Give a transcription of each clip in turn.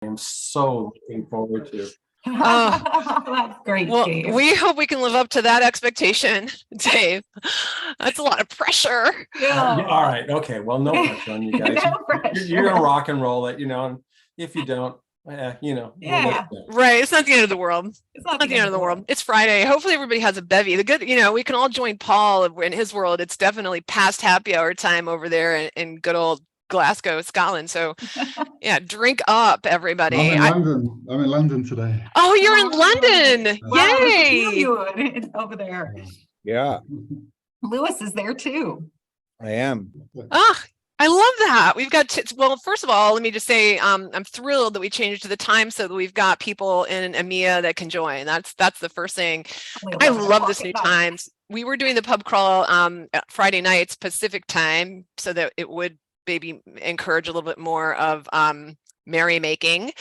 I'm so looking forward to. That's great, Well, Dave. we hope we can live up to that expectation, Dave. That's a lot of pressure. Yeah. All right. Okay. Well, no pressure on you guys. No pressure. You're gonna rock and roll it, and if you don't, we'll Yeah. let it go. Right. It's not the end of the world. It's not the end of the world. It's Friday. Hopefully everybody has a bevy. The good, we can all join Paul in his world. It's definitely past happy hour time over there in good old Glasgow, Scotland. So yeah, drink up, everybody. I'm in London today. Oh, you're in London. Wow, Yay. over there. Yeah, Lewis is there too. I am. Ah, I love that. We've got, well, first of all, let me just say, I'm thrilled that we changed to the time so that we've got people in EMEA that can join. That's the first thing. I love this new times. We were doing the pub crawl Friday nights Pacific time so that it would maybe encourage a little bit more of merrymaking.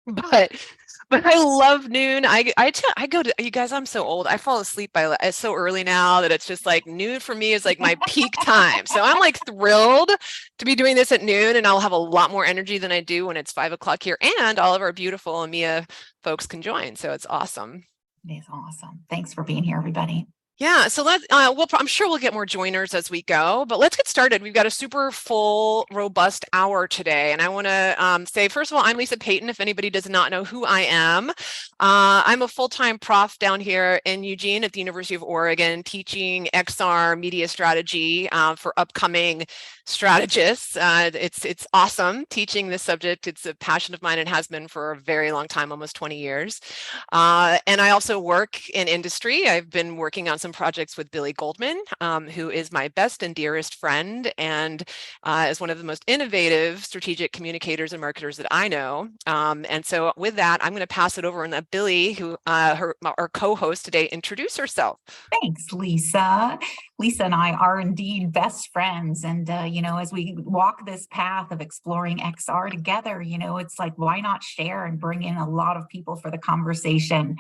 But I love noon. I go to, you guys, I'm so old. I fall asleep it's so early now that it's just like noon for me is like my peak time. So I'm like thrilled to be doing this at noon, and I'll have a lot more energy than I do when it's 5 o'clock here, and all of our beautiful EMEA folks can join. So it's awesome. It is awesome. Thanks for being here, everybody. Yeah, so I'm sure we'll get more joiners as we go, but let's get started. We've got a super full, robust hour today. And I want to say, first of all, I'm Lisa Payton, if anybody does not know who I am. I'm a full-time prof down here in Eugene at the University of Oregon, teaching XR media strategy for upcoming strategists. It's awesome teaching this subject. It's a passion of mine and has been for a very long time, almost 20 years. And I also work in industry. I've been working on some projects with Billy Goldman, who is my best and dearest friend and is one of the most innovative strategic communicators and marketers that I know. And so with that, I'm going to pass it over and let Billy, who our co-host today, introduce herself. Thanks, Lisa. Lisa and I are indeed best friends. And, as we walk this path of exploring XR together, it's like, why not share and bring in a lot of people for the conversation?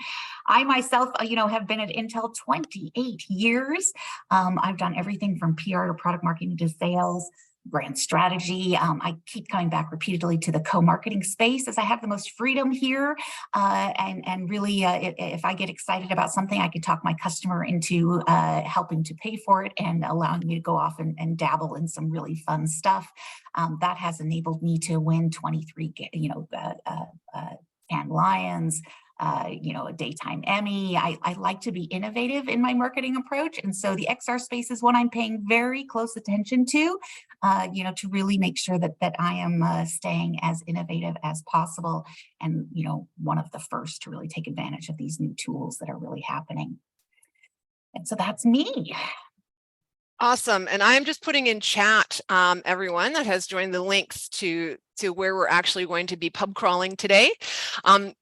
I myself, have been at Intel 28 years. I've done everything from PR to product marketing to sales, brand strategy. I keep coming back repeatedly to the co-marketing space as I have the most freedom here. And really, if I get excited about something, I can talk my customer into helping to pay for it and allowing me to go off and dabble in some really fun stuff. That has enabled me to win 23, Cannes Lions, a daytime Emmy. I like to be innovative in my marketing approach. And so the XR space is one I'm paying very close attention to, to really make sure that I am staying as innovative as possible. And, one of the first to really take advantage of these new tools that are really happening. And so that's me. Awesome. And I'm just putting in chat, everyone that has joined, the links to where we're actually going to be pub crawling today.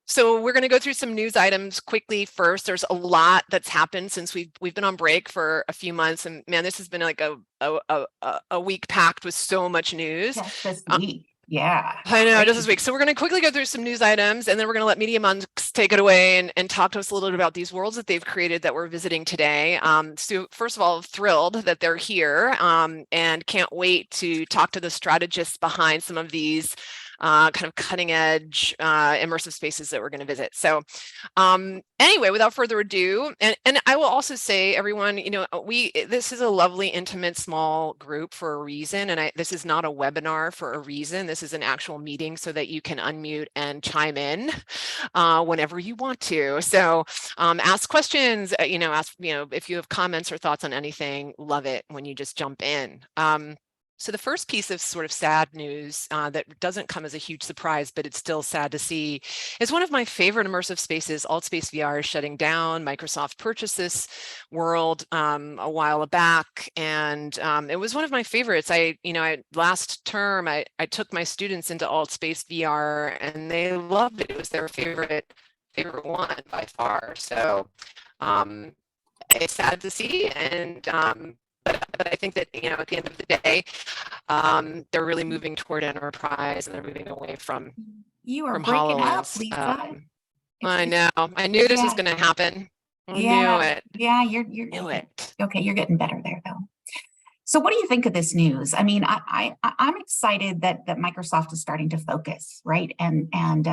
So we're going to go through some news items quickly first. There's a lot that's happened since we've been on break for a few months, and man, this has been like a week packed with so much news. Yes, this week. Yeah, I know, just this week. So we're going to quickly go through some news items, and then we're going to let Media Monks take it away and talk to us a little bit about these worlds that they've created that we're visiting today. So first of all, thrilled that they're here, and can't wait to talk to the strategists behind some of these kind of cutting edge immersive spaces that we're going to visit. So anyway, without further ado, and I will also say, everyone, this is a lovely, intimate, small group for a reason. And this is not a webinar for a reason. This is an actual meeting so that you can unmute and chime in whenever you want to. So ask questions, if you have comments or thoughts on anything, love it when you just jump in. So the first piece of sort of sad news that doesn't come as a huge surprise, but it's still sad to see, is one of my favorite immersive spaces, AltSpace VR, is shutting down. Microsoft purchased this world a while back, and it was one of my favorites. Last term, I took my students into AltSpace VR, and they loved it. It was their favorite one by far. So it's sad to see, and but I think that, at the end of the day, they're really moving toward enterprise, and they're moving away from breaking up, Lisa. I know. I knew this was going to happen. I knew it. Yeah, you're knew it. Okay, you're getting better there though. So what do you think of this news? I mean, I'm excited that Microsoft is starting to focus, right? And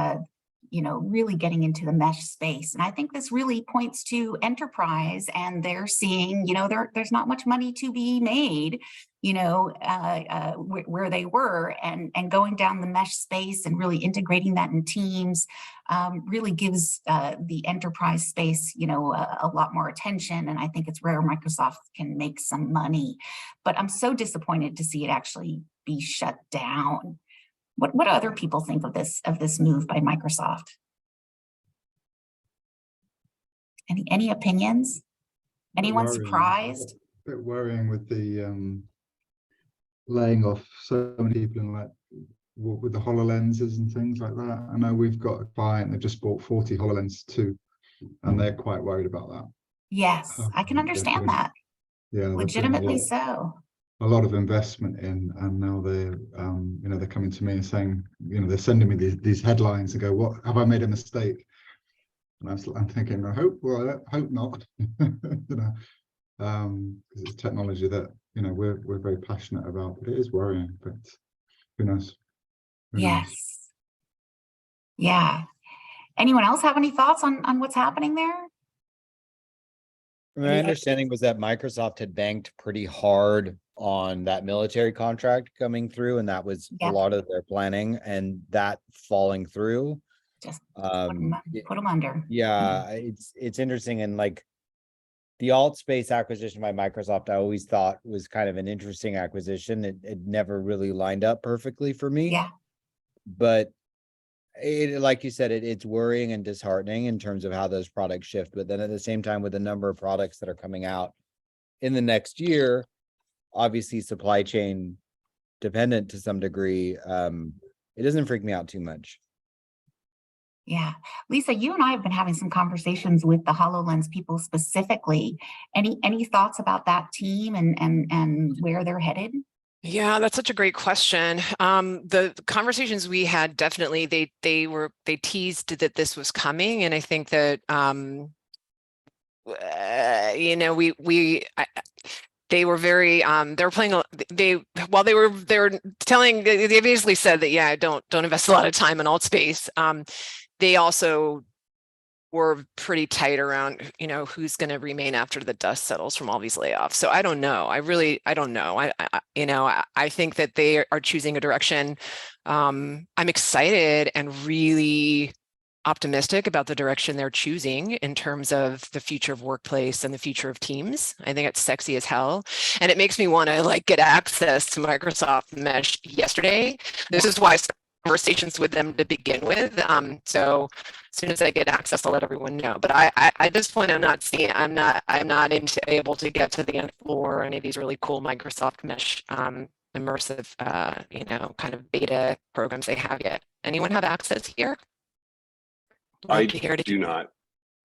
you know, really getting into the mesh space. And I think this really points to enterprise, and they're seeing, you know, there's not much money to be made, you know, where they were, and going down the mesh space and really integrating that in teams really gives the enterprise space, you know, a lot more attention. And I think it's where Microsoft can make some money. But I'm so disappointed to see it actually be shut down. What do other people think of this move by Microsoft? Any opinions? Anyone surprised? A bit worrying with the laying off so many people in, like, with the HoloLenses and things like that. I know we've got a client that just bought 40 HoloLens too, and they're quite worried about that. Yes, I can understand that. Yeah, Legitimately so. A lot of investment in, and now they're you know, they're coming to me and saying, you know, they're sending me these headlines and go, what, have I made a mistake? And I'm thinking, I hope not. You know, because it's technology that, you know, we're very passionate about, but it is worrying. But who knows? Yes. Yeah. Anyone else have any thoughts on what's happening there? My understanding was that Microsoft had banked pretty hard on that military contract coming through, and that was a lot of their planning, and that falling through. Just put them under. Yeah, it's interesting. And like the alt space acquisition by Microsoft, I always thought was kind of an interesting acquisition. It never really lined up perfectly for me. Yeah. But like you said, it's worrying and disheartening in terms of how those products shift. But then at the same time, with the number of products that are coming out in the next year, obviously supply chain dependent to some degree, it doesn't freak me out too much. Yeah. Lisa, you and I have been having some conversations with the HoloLens people specifically. Any thoughts about that team and where they're headed? Yeah, that's such a great question. The conversations we had, definitely they teased that this was coming, and I think that you know, they were very they were playing they were telling, they basically said that, yeah, don't invest a lot of time in alt space. They also were pretty tight around, you know, who's going to remain after the dust settles from all these layoffs. So I don't know. I don't know. I think that they are choosing a direction. I'm excited and really optimistic about the direction they're choosing in terms of the future of workplace and the future of teams. I think it's sexy as hell. And it makes me want to like get access to Microsoft Mesh yesterday. This is why I started conversations with them to begin with. So as soon as I get access, I'll let everyone know. But at this point, I'm not able to get to the end floor or any of these really cool Microsoft Mesh immersive, you know, kind of beta programs they have yet. Anyone have access here? I do not,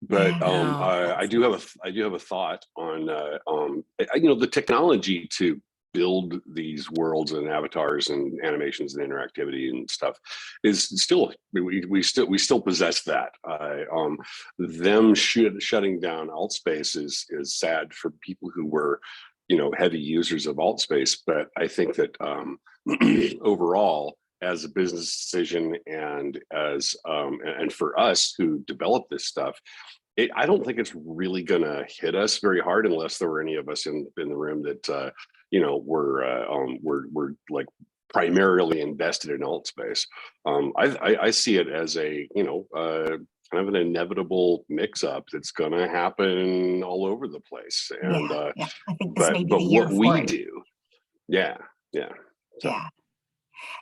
but I do have a thought on you know, the technology to build these worlds and avatars and animations and interactivity and stuff is still, we still possess that. Them shutting down alt space is sad for people who were, you know, heavy users of alt space, but I think that overall, as a business decision and as and for us who develop this stuff, I don't think it's really gonna hit us very hard unless there were any of us in the room that you know, we're like primarily invested in alt space. I see it as a, you know, kind of an inevitable mix-up that's gonna happen all over the place. And yeah. I think this may be the year what for we it. do, yeah. So. Yeah.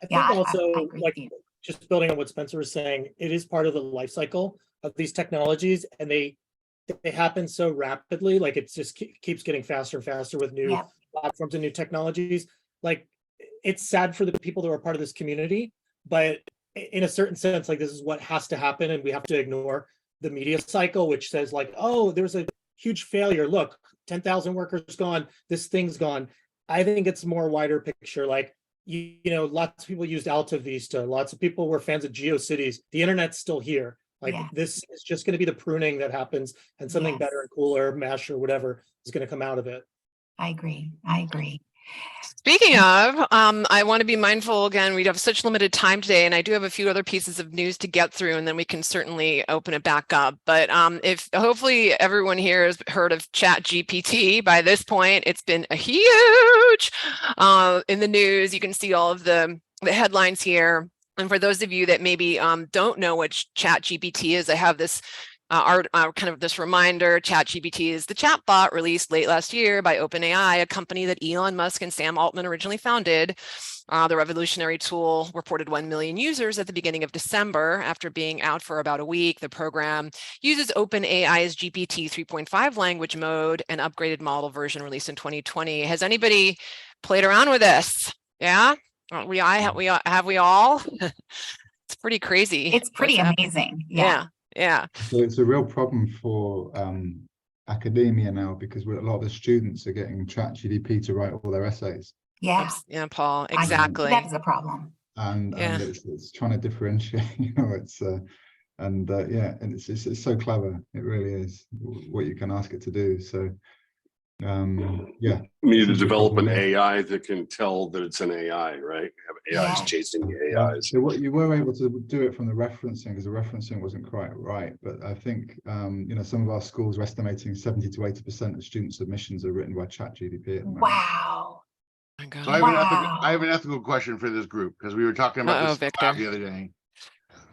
I think also, like, just building on what Spencer was saying, it is part of the life cycle of these technologies, and they happen so rapidly. Like, it just keeps getting faster and faster with new platforms and new technologies. Like, it's sad for the people that are part of this community, but in a certain sense, like, this is what has to happen, and we have to ignore the media cycle, which says like, oh, there's a huge failure. Look, 10,000 workers gone. This thing's gone. I think it's more wider picture. Like, you know, lots of people used Alta Vista. Lots of people were fans of GeoCities. The internet's still here. Like, this is just going to be the pruning that happens, and something better and cooler, Mesh or whatever, is going to come out of it. I agree. Speaking of, I want to be mindful again, we have such limited time today, and I do have a few other pieces of news to get through, and then we can certainly open it back up. But if hopefully everyone here has heard of ChatGPT by this point, it's been a huge in the news. You can see all of the headlines here. And for those of you that maybe don't know what ChatGPT is, I have this kind of this reminder. ChatGPT is the chatbot released late last year by OpenAI, a company that Elon Musk and Sam Altman originally founded. The revolutionary tool reported 1 million users at the beginning of December. After being out for about a week, the program uses OpenAI's GPT 3.5 language mode, an upgraded model version released in 2020. Has anybody played around with this? Yeah, have we all? It's pretty crazy. It's pretty amazing. Yeah. Yeah. So it's a real problem for academia now, because a lot of the students are getting ChatGPT to write all their essays. Yeah. Yeah, Paul, I think exactly. that is a problem. And it's trying to differentiate, it's and it's so clever. It really is what you can ask it to do. So yeah. We need to develop an AI that can tell that it's an AI, right? Have AIs chasing the AIs. So what you were able to do it from the referencing, because the referencing wasn't quite right. But I think some of our schools are estimating 70 to 80% of student submissions are written by ChatGPT. Wow. So I have an ethical question for this group, because we were talking about this the other day.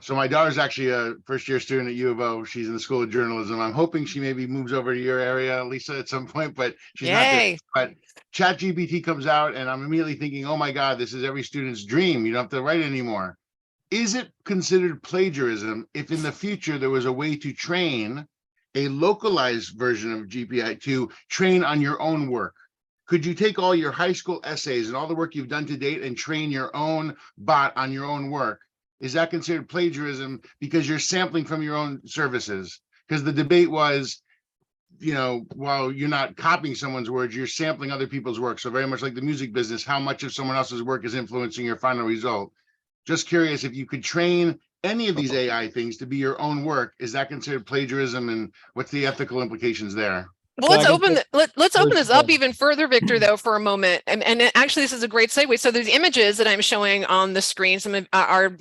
So my daughter's actually a first-year student at U of O. She's in the School of Journalism. I'm hoping she maybe moves over to your area, Lisa, at some point, but she's not there. But ChatGPT comes out, and I'm immediately thinking, oh my God, this is every student's dream. You don't have to write anymore. Is it considered plagiarism if in the future there was a way to train a localized version of GPT to train on your own work? Could you take all your high school essays and all the work you've done to date and train your own bot on your own work? Is that considered plagiarism because you're sampling from your own services? Because the debate was, while you're not copying someone's words, you're sampling other people's work. So very much like the music business, how much of someone else's work is influencing your final result? Just curious, if you could train any of these AI things to be your own work, is that considered plagiarism, and what's the ethical implications there? Well, let's open this up even further, Victor, though, for a moment. And actually, this is a great segue. So these images that I'm showing on the screen, some of are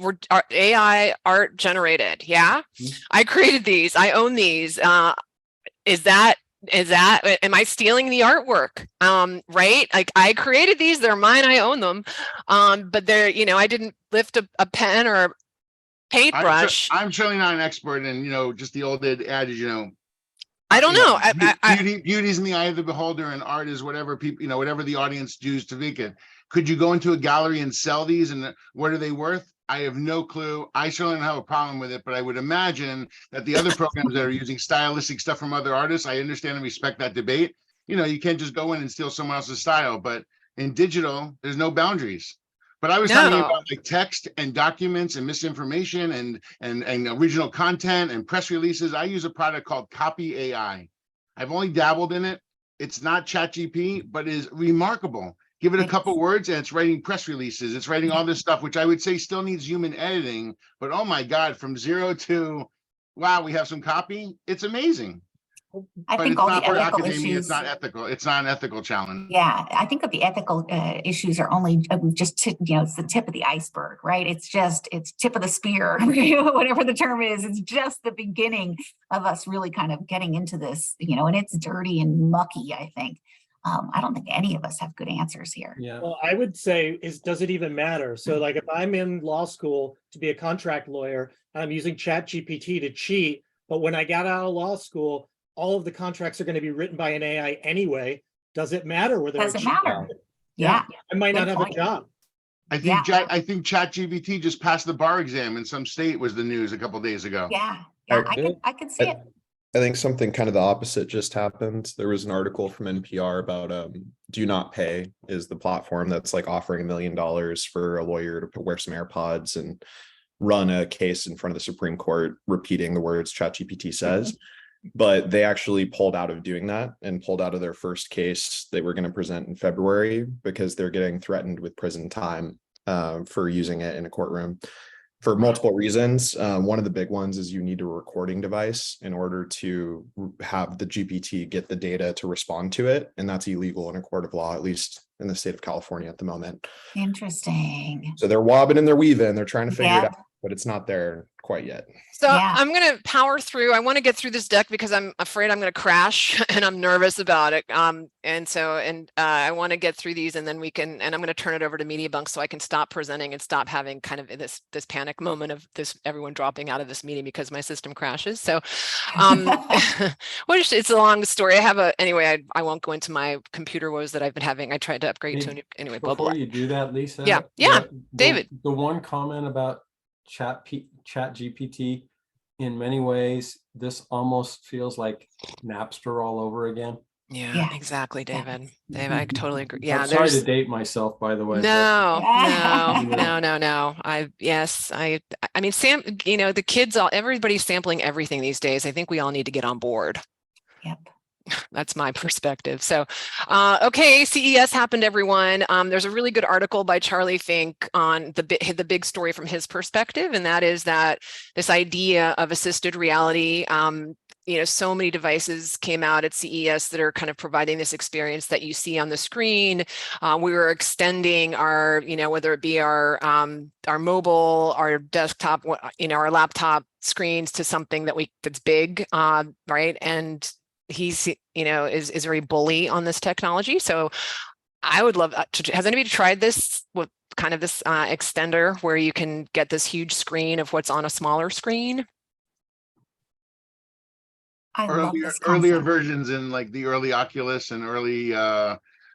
AI art generated. Yeah, I created these. I own these. Is that? Am I stealing the artwork? Right? Like, I created these. They're mine. I own them. But they're, I didn't lift a pen or a paintbrush. I'm certainly not an expert, and just the old adage, I don't know. Beauty's in the eye of the beholder, and art is whatever people, whatever the audience chooses to make it. Could you go into a gallery and sell these, and what are they worth? I have no clue. I certainly don't have a problem with it, but I would imagine that the other programs that are using stylistic stuff from other artists, I understand and respect that debate. You can't just go in and steal someone else's style, but in digital, there's no boundaries. But I was talking about like text and documents and misinformation and original content and press releases. I use a product called Copy AI. I've only dabbled in it. It's not ChatGPT, but is remarkable. Give it a couple words and it's writing press releases. It's writing all this stuff, which I would say still needs human editing. But oh my God, from zero to, wow, we have some copy. It's amazing. I think all the ethical issues. It's not ethical. It's not an ethical challenge. Yeah, I think that the ethical issues are only just it's the tip of the iceberg, right? It's tip of the spear, whatever the term is. It's just the beginning of us really kind of getting into this, and it's dirty and mucky. I think. I don't think any of us have good answers here. Yeah. Well, I would say does it even matter? So like if I'm in law school to be a contract lawyer, I'm using ChatGPT to cheat, but when I got out of law school, all of the contracts are going to be written by an AI anyway. Does it matter whether doesn't matter? Yeah. I might not have a job. I think ChatGPT just passed the bar exam in some state, was the news a couple of days ago. Yeah, I can see it. I think something kind of the opposite just happened. There was an article from NPR about Do Not Pay is the platform that's like offering $1 million for a lawyer to wear some AirPods and run a case in front of the Supreme Court repeating the words ChatGPT says. But they actually pulled out of doing that and pulled out of their first case they were going to present in February because they're getting threatened with prison time for using it in a courtroom for multiple reasons. One of the big ones is you need a recording device in order to have the GPT get the data to respond to it. And that's illegal in a court of law, at least in the state of California at the moment. Interesting. So they're wobbing and they're weaving, they're trying to figure it Yeah. out, but it's not there quite yet. So Yeah. I'm going to power through. I want to get through this deck because I'm afraid I'm going to crash and I'm nervous about it. I want to get through these, and then and I'm going to turn it over to MediaBunk so I can stop presenting and stop having kind of this panic moment of everyone dropping out of this meeting because my system crashes. So it's a long story. Anyway, I won't go into my computer woes that I've been having. I tried to upgrade to a new, anyway. Before you do that, Lisa. Yeah. David. The one comment about chat GPT, in many ways, this almost feels like Napster all over again. Yeah, exactly, David. David, I totally agree. Yeah, I'm sorry to date myself, by the way. No. I mean, the kids, everybody's sampling everything these days. I think we all need to get on board. Yep. That's my perspective. So, okay, CES happened, everyone. There's a really good article by Charlie Fink on the big story from his perspective, and that is that this idea of assisted reality, so many devices came out at CES that are kind of providing this experience that you see on the screen. We were extending our, whether it be our mobile, our desktop, our laptop screens to something that's big, right? And he's, is very bully on this technology. So I would love has anybody tried this with kind of this extender where you can get this huge screen of what's on a smaller screen? Earlier versions in like the early Oculus and early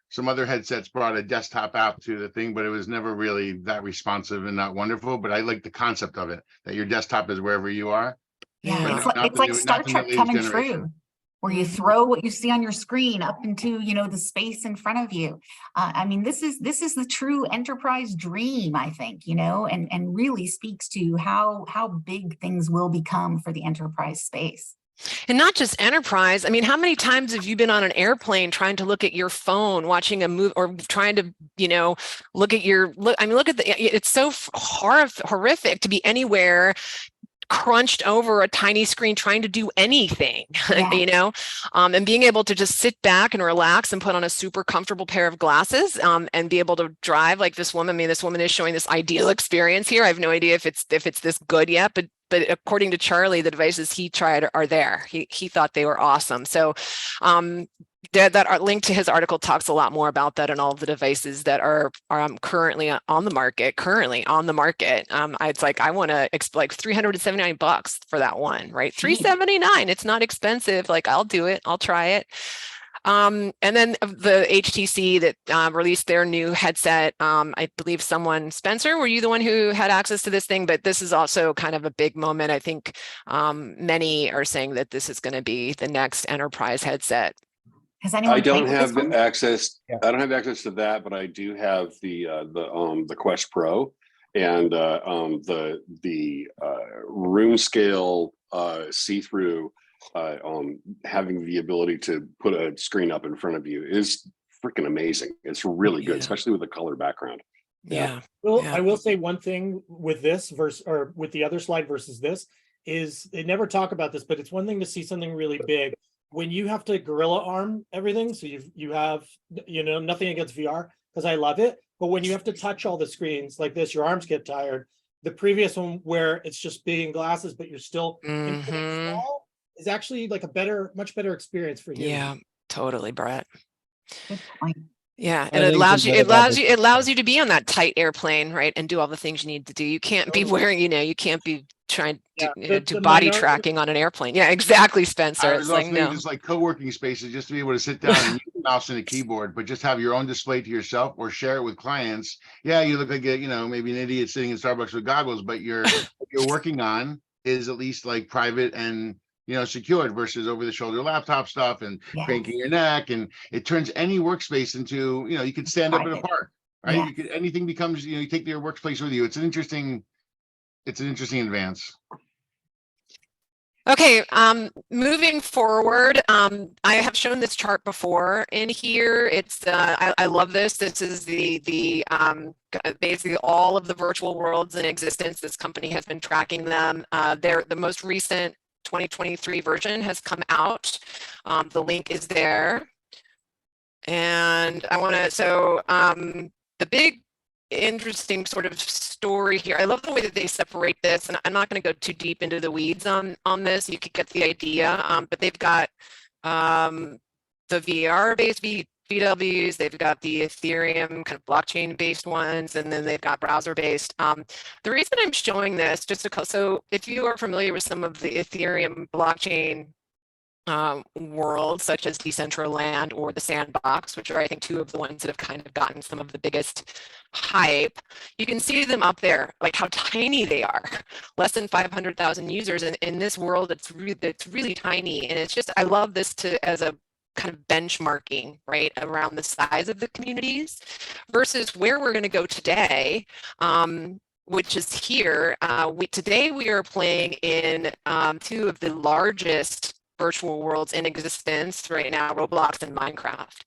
some other headsets brought a desktop app to the thing, but it was never really that responsive and not wonderful. But I like the concept of it, that your desktop is wherever you are. Yeah, it's like Star Trek coming true, where you throw what you see on your screen up into, the space in front of you. I mean, this is the true enterprise dream, I think, and really speaks to how big things will become for the enterprise space. And not just enterprise. I mean, how many times have you been on an airplane trying to look at your phone, watching a movie, or trying to, look at it's so horrific to be anywhere, crunched over a tiny screen trying to do anything, and being able to just sit back and relax and put on a super comfortable pair of glasses, and be able to drive like this woman. I mean, this woman is showing this ideal experience here. I have no idea if it's this good yet, but according to Charlie, the devices he tried are there. He thought they were awesome. So that link to his article talks a lot more about that and all of the devices that are currently on the market. It's like, I want to like $379 for that one, right? $379. It's not expensive. Like, I'll do it. I'll try it. And then the HTC that released their new headset. I believe Spencer, were you the one who had access to this thing? But this is also kind of a big moment. I think many are saying that this is going to be the next enterprise headset. Has anyone? I don't have access. Yeah. I don't have access to that, but I do have the Quest Pro and the room scale see-through. Having the ability to put a screen up in front of you is freaking amazing. It's really good, especially with the color background. Yeah. Well, I will say one thing with this or with the other slide versus this is they never talk about this, but it's one thing to see something really big when you have to gorilla arm everything. So you have, nothing against VR because I love it. But when you have to touch all the screens like this, your arms get tired. The previous one where it's just big in glasses, but you're still small, is actually like much better experience for you. Yeah, totally, Brett. Good point. Yeah, and it allows you to be on that tight airplane, right, and do all the things you need to do. You can't be wearing, you can't be trying to do body tracking on an airplane. Yeah, exactly, Spencer. It's like just like co-working spaces, just to be able to sit down and use a mouse and a keyboard, but just have your own display to yourself or share it with clients. Yeah, you look like maybe an idiot sitting in Starbucks with goggles, but what you're working on is at least like private and secured versus over the shoulder laptop stuff and cranking your neck. And it turns any workspace into, you could stand up in a park, right? Yeah. Anything becomes, you take your workspace with you. It's an interesting advance. Okay, moving forward, I have shown this chart before in here. It's I love this. This is the basically all of the virtual worlds in existence. This company has been tracking them. They're the most recent 2023 version has come out. The link is there. And I want to, the big interesting sort of story here, I love the way that they separate this, and I'm not going to go too deep into the weeds on this. You could get the idea, but they've got the VR-based VWs, they've got the Ethereum kind of blockchain-based ones, and then they've got browser-based. The reason I'm showing this, just because, so if you are familiar with some of the Ethereum blockchain worlds, such as Decentraland or the Sandbox, which are, I think, two of the ones that have kind of gotten some of the biggest hype, you can see them up there, like how tiny they are. Less than 500,000 users, and in this world, it's really tiny. And it's just, I love this as a kind of benchmarking, right, around the size of the communities versus where we're going to go today. Which is here. Today we are playing in two of the largest virtual worlds in existence right now, Roblox and Minecraft,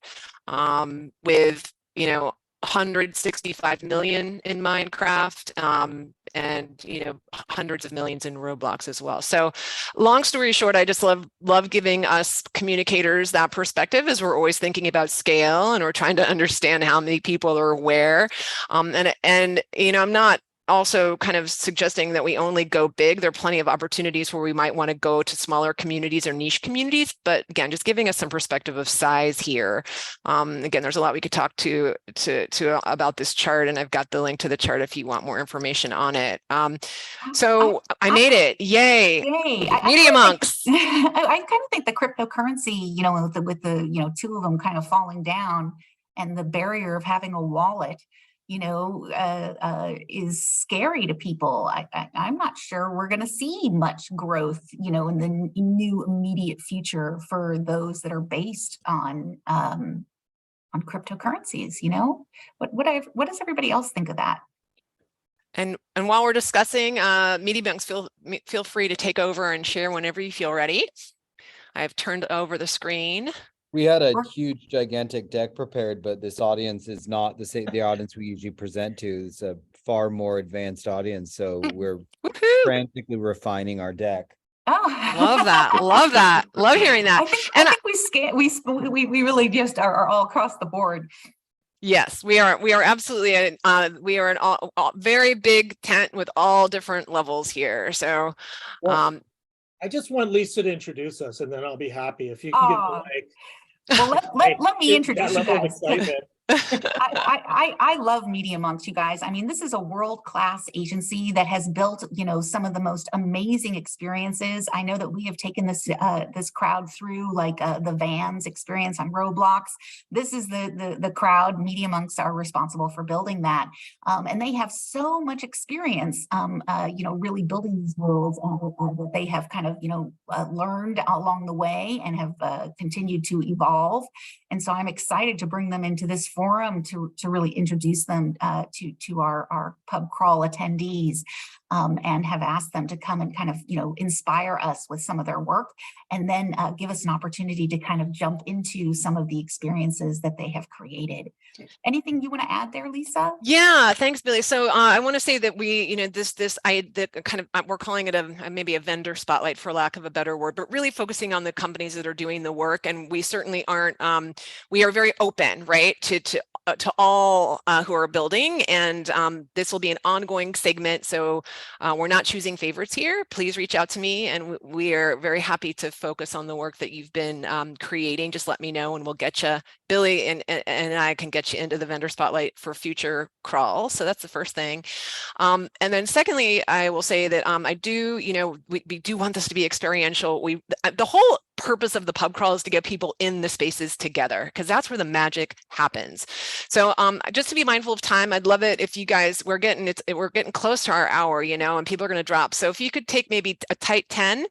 with 165 million in Minecraft, and hundreds of millions in Roblox as well. So long story short, I just love giving us communicators that perspective, as we're always thinking about scale and we're trying to understand how many people are where. And I'm not also kind of suggesting that we only go big. There are plenty of opportunities where we might want to go to smaller communities or niche communities, but again, just giving us some perspective of size here. Again, there's a lot we could talk to about this chart, and I've got the link to the chart if you want more information on it. So I made it, yay! Media Monks. I kind of think the cryptocurrency, with the two of them kind of falling down, and the barrier of having a wallet, is scary to people. I'm not sure we're going to see much growth, in the new immediate future for those that are based on cryptocurrencies. What does everybody else think of that? And while we're discussing, Media Monks, feel free to take over and share whenever you feel ready. I've turned over the screen. We had a huge, gigantic deck prepared, but this audience is not the audience we usually present to. It's a far more advanced audience, so we're frantically refining our deck. Oh, love that! Love hearing that. I think we really just are all across the board. Yes, we are absolutely. We are an all very big tent with all different levels here. So. I just want Lisa to introduce us, and then I'll be happy if you can get the mic. Well, let me introduce you guys. I love Media Monks, you guys. I mean, this is a world-class agency that has built, some of the most amazing experiences. I know that we have taken this crowd through, like the Vans experience on Roblox. This is the crowd. Media Monks are responsible for building that, and they have so much experience, really building these worlds that they have kind of, learned along the way and have continued to evolve. And so I'm excited to bring them into this forum to really introduce them to our pub crawl attendees, and have asked them to come and kind of, inspire us with some of their work, and then give us an opportunity to kind of jump into some of the experiences that they have created. Anything you want to add there, Lisa? Yeah, thanks, Billy. So I want to say that we, we're calling it maybe a vendor spotlight, for lack of a better word, but really focusing on the companies that are doing the work. And we certainly aren't, we are very open, right, to all who are building, and this will be an ongoing segment. So we're not choosing favorites here. Please reach out to me, and we are very happy to focus on the work that you've been creating. Just let me know, and we'll get you, Billy and I can get you into the vendor spotlight for future crawls. So that's the first thing. And then secondly, I will say that I do, we do want this to be experiential. The whole purpose of the pub crawl is to get people in the spaces together, because that's where the magic happens. So just to be mindful of time, I'd love it if you guys, we're getting close to our hour, and people are going to drop. So if you could take maybe a tight 10.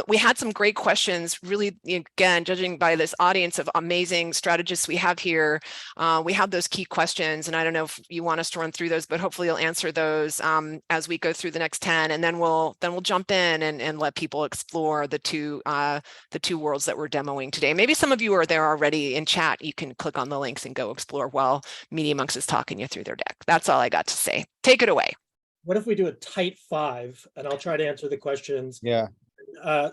We had some great questions, really, again, judging by this audience of amazing strategists we have here. We have those key questions, and I don't know if you want us to run through those, but hopefully you'll answer those as we go through the next 10, and then we'll jump in and let people explore the two worlds that we're demoing today. Maybe some of you are there already in chat. You can click on the links and go explore while Media Monks is talking you through their deck. That's all I got to say. Take it away. What if we do a tight 5, and I'll try to answer the questions. Yeah.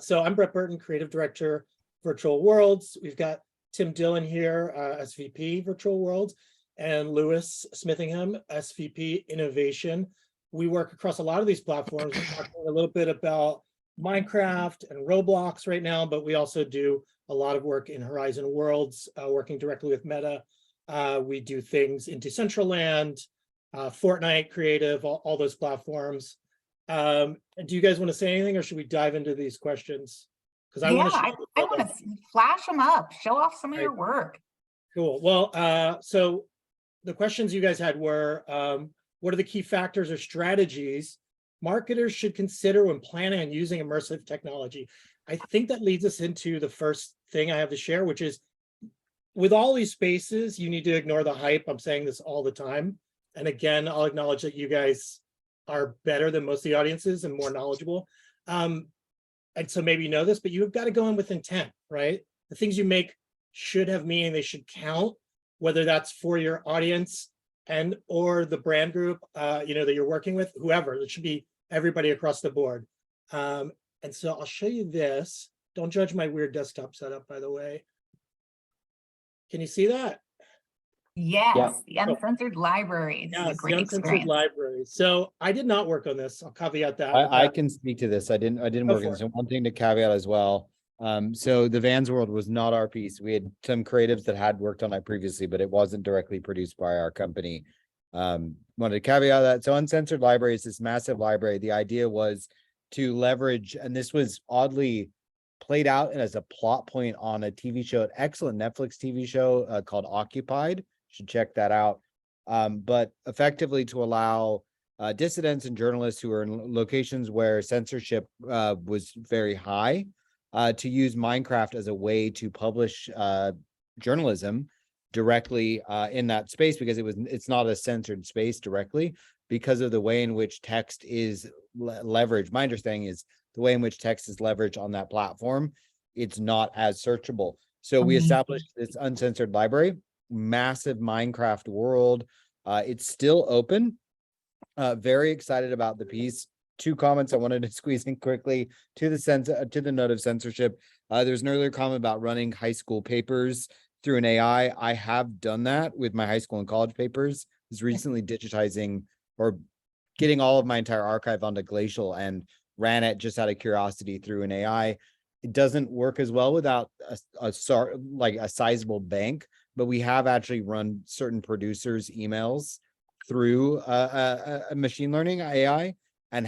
So I'm Brett Burton, Creative Director, Virtual Worlds. We've got Tim Dillon here, SVP Virtual Worlds, and Lewis Smithingham, SVP Innovation. We work across a lot of these platforms. We're talking a little bit about Minecraft and Roblox right now, but we also do a lot of work in Horizon Worlds, working directly with Meta. We do things in Decentraland, Fortnite, Creative, all those platforms. Do you guys want to say anything, or should we dive into these questions? Because I want to flash them up, show off some of your work. Cool. Well, so the questions you guys had were, what are the key factors or strategies marketers should consider when planning on using immersive technology? I think that leads us into the first thing I have to share, which is with all these spaces, you need to ignore the hype. I'm saying this all the time. And again, I'll acknowledge that you guys are better than most of the audiences and more knowledgeable. And so maybe you know this, but you've got to go in with intent, right? The things you make should have meaning, they should count, whether that's for your audience and or the brand group that you're working with, whoever. It should be everybody across the board. And so I'll show you this. Don't judge my weird desktop setup, by the way. Can you see that? Yes, the uncensored libraries. Yes, the uncensored libraries. So I did not work on this. I'll caveat that. I can speak to this. I didn't work on this. And one thing to caveat as well. So the Vans World was not our piece. We had some creatives that had worked on it previously, but it wasn't directly produced by our company. Wanted to caveat that. So uncensored libraries, this massive library, the idea was to leverage, and this was oddly played out as a plot point on a TV show, an excellent Netflix TV show called Occupied. Should check that out. But effectively to allow dissidents and journalists who are in locations where censorship was very high to use Minecraft as a way to publish journalism directly in that space, because it's not a censored space directly because of the way in which text is leveraged. My understanding is the way in which text is leveraged on that platform, it's not as searchable. So we established this uncensored library, massive Minecraft world. It's still open. Very excited about the piece. 2 comments I wanted to squeeze in quickly to the note of censorship. There's an earlier comment about running high school papers through an AI. I have done that with my high school and college papers. I was recently digitizing or getting all of my entire archive onto Glacial and ran it just out of curiosity through an AI. It doesn't work as well without a sizable bank, but we have actually run certain producers' emails through a machine learning AI, and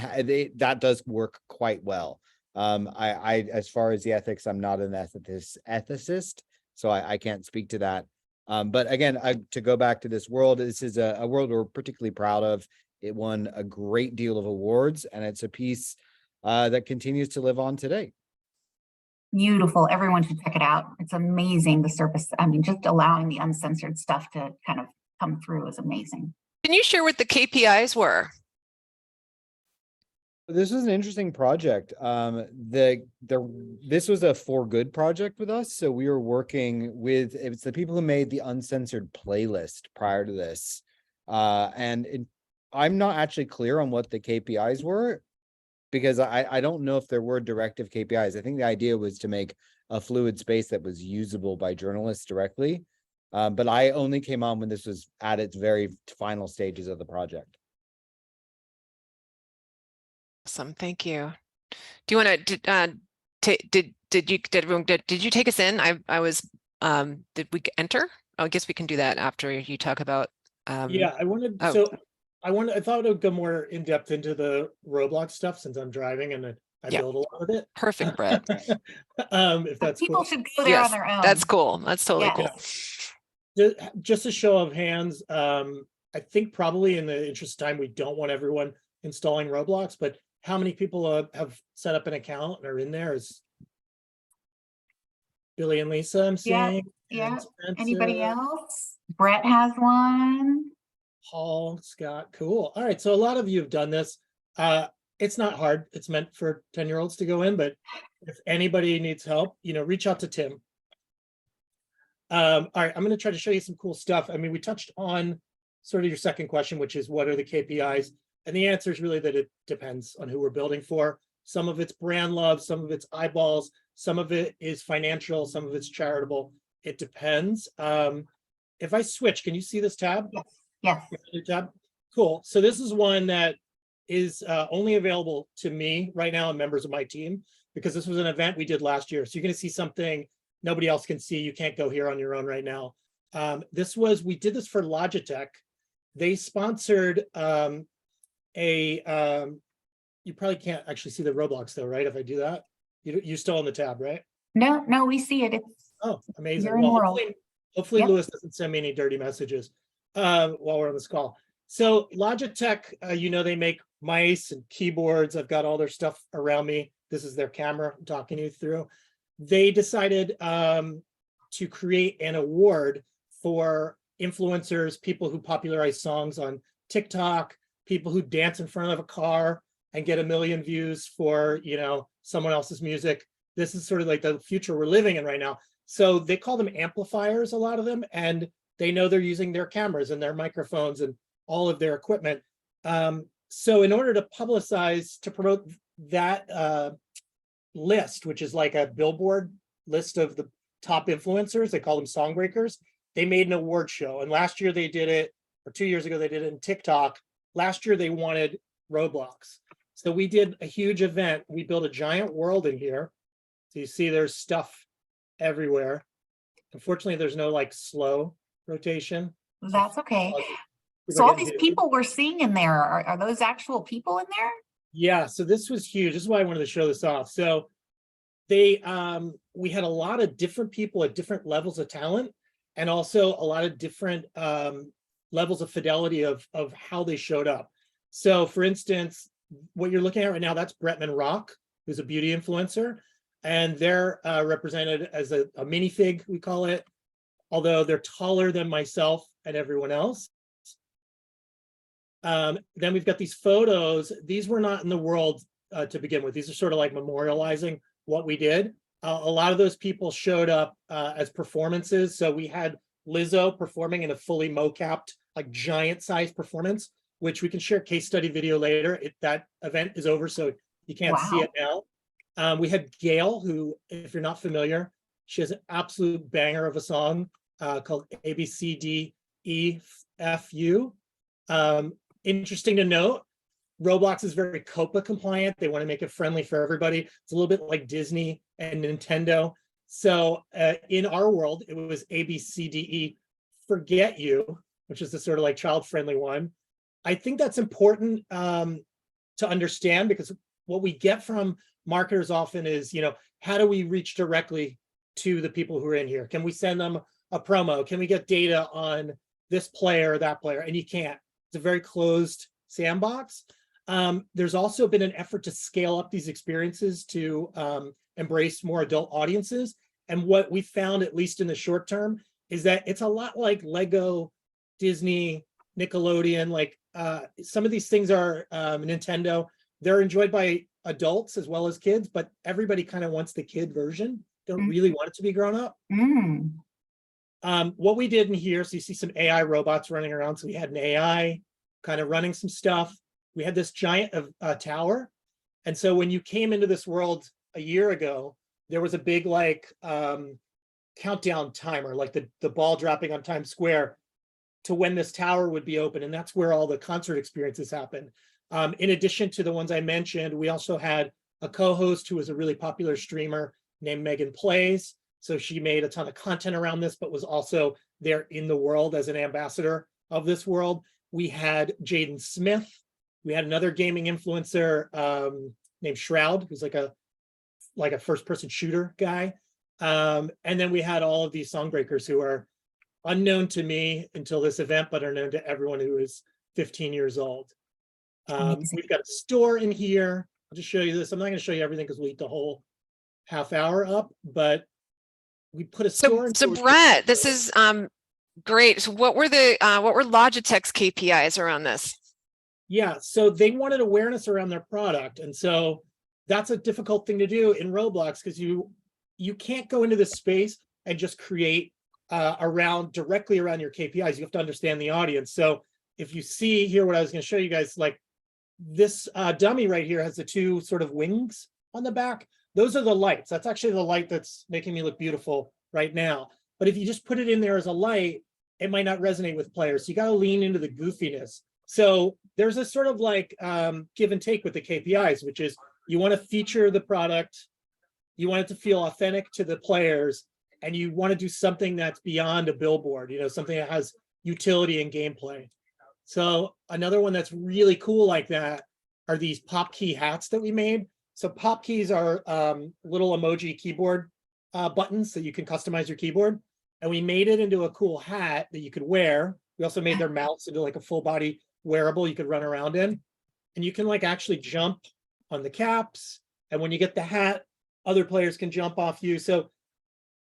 that does work quite well. I as far as the ethics, I'm not an ethicist, so I can't speak to that. But again, to go back to this world, this is a world we're particularly proud of. It won a great deal of awards, and it's a piece that continues to live on today. Beautiful. Everyone should check it out. It's amazing. The service, I mean, just allowing the uncensored stuff to kind of come through is amazing. Can you share what the KPIs were? This was an interesting project. This was a for good project with us. So we were working with, it's the people who made the uncensored playlist prior to this. I'm not actually clear on what the KPIs were, because I don't know if there were directive KPIs. I think the idea was to make a fluid space that was usable by journalists directly. But I only came on when this was at its very final stages of the project. Awesome, thank you. Do you want to, did you take us in? Did we enter? Oh, I guess we can do that after you talk about. Yeah, I wanted, I thought it would go more in depth into the Roblox stuff since I'm driving and I build a lot of it. Perfect, Brett. If that's people cool. should go there on their own. That's cool. That's totally cool. Just a show of hands. I think probably in the interest of time, we don't want everyone installing Roblox, but how many people have set up an account and are in there? Is Billy and Lisa, I'm seeing. Yeah. Anybody else? Brett has one. Paul, Scott, cool. All right, so a lot of you have done this. It's not hard. It's meant for 10-year-olds to go in, but if anybody needs help, reach out to Tim. All right, I'm going to try to show you some cool stuff. I mean, we touched on sort of your second question, which is what are the KPIs? And the answer is really that it depends on who we're building for. Some of it's brand love, some of it's eyeballs, some of it is financial, some of it's charitable. It depends. If I switch, can you see this tab? Yes. New tab? Cool. So this is one that is only available to me right now and members of my team, because this was an event we did last year. So you're going to see something nobody else can see. You can't go here on your own right now. We did this for Logitech. They sponsored you probably can't actually see the Roblox though, right? If I do that, you still on the tab, right? No, we see it. It's Oh, amazing. You're in Well, world. hopefully Yep. Lewis doesn't send me any dirty messages while we're on this call. So Logitech, they make mice and keyboards. I've got all their stuff around me. This is their camera I'm talking you through. They decided to create an award for influencers, people who popularize songs on TikTok, people who dance in front of a car and get 1 million views for, someone else's music. This is sort of like the future we're living in right now. So they call them amplifiers, a lot of them, and they know they're using their cameras and their microphones and all of their equipment. So in order to promote that list, which is like a billboard list of the top influencers, they call them song breakers, they made an award show. And last year they did it, or 2 years ago they did it in TikTok. Last year they wanted Roblox. So we did a huge event. We built a giant world in here. So you see there's stuff everywhere. Unfortunately, there's no like slow rotation. That's okay. So all these people we're seeing in there, are those actual people in there? Yeah, so this was huge. This is why I wanted to show this off. So we had a lot of different people at different levels of talent, and also a lot of different levels of fidelity of how they showed up. So for instance, what you're looking at right now, that's Bretman Rock, who's a beauty influencer. And they're represented as a minifig, we call it, although they're taller than myself and everyone else. Then we've got these photos. These were not in the world to begin with. These are sort of like memorializing what we did. A lot of those people showed up as performances. So we had Lizzo performing in a fully mocapped, like giant size performance, which we can share a case study video later. That event is over, so you can't see it now. We had Gail, who, if you're not familiar, she has an absolute banger of a song called ABCDEFU. Interesting to note, Roblox is very COPPA compliant. They want to make it friendly for everybody. It's a little bit like Disney and Nintendo. So in our world, it was ABCDE Forget You, which is the sort of like child-friendly one. I think that's important to understand, because what we get from marketers often is, how do we reach directly to the people who are in here? Can we send them a promo? Can we get data on this player or that player? And you can't. It's a very closed sandbox. There's also been an effort to scale up these experiences to embrace more adult audiences. And what we found, at least in the short term, is that it's a lot like Lego, Disney, Nickelodeon. Like some of these things are Nintendo. They're enjoyed by adults as well as kids, but everybody kind of wants the kid version. Don't really want it to be grown up. What we did in here, so you see some AI robots running around. So we had an AI kind of running some stuff. We had this giant tower. And so when you came into this world a year ago, there was a big like countdown timer, like the ball dropping on Times Square to when this tower would be open. And that's where all the concert experiences happen. In addition to the ones I mentioned, we also had a co-host who was a really popular streamer named Megan Plays. So she made a ton of content around this, but was also there in the world as an ambassador of this world. We had Jaden Smith. We had another gaming influencer named Shroud, who's like a first-person shooter guy. And then we had all of these songbreakers who are unknown to me until this event, but are known to everyone who is 15 years old. We've got a store in here. I'll just show you this. I'm not going to show you everything because we'll eat the whole half hour up, but we put a store in. So Brett, this is great. So what were Logitech's KPIs around this? Yeah, so they wanted awareness around their product. And so that's a difficult thing to do in Roblox, because you can't go into this space and just create directly around your KPIs. You have to understand the audience. So if you see here what I was going to show you guys, like this dummy right here has the two sort of wings on the back. Those are the lights. That's actually the light that's making me look beautiful right now. But if you just put it in there as a light, it might not resonate with players. So you got to lean into the goofiness. So there's a sort of like give and take with the KPIs, which is you want to feature the product, you want it to feel authentic to the players, and you want to do something that's beyond a billboard, something that has utility and gameplay. So another one that's really cool like that are these pop key hats that we made. So pop keys are little emoji keyboard buttons that you can customize your keyboard. And we made it into a cool hat that you could wear. We also made their mouths into like a full body wearable you could run around in. And you can like actually jump on the caps. And when you get the hat, other players can jump off you. So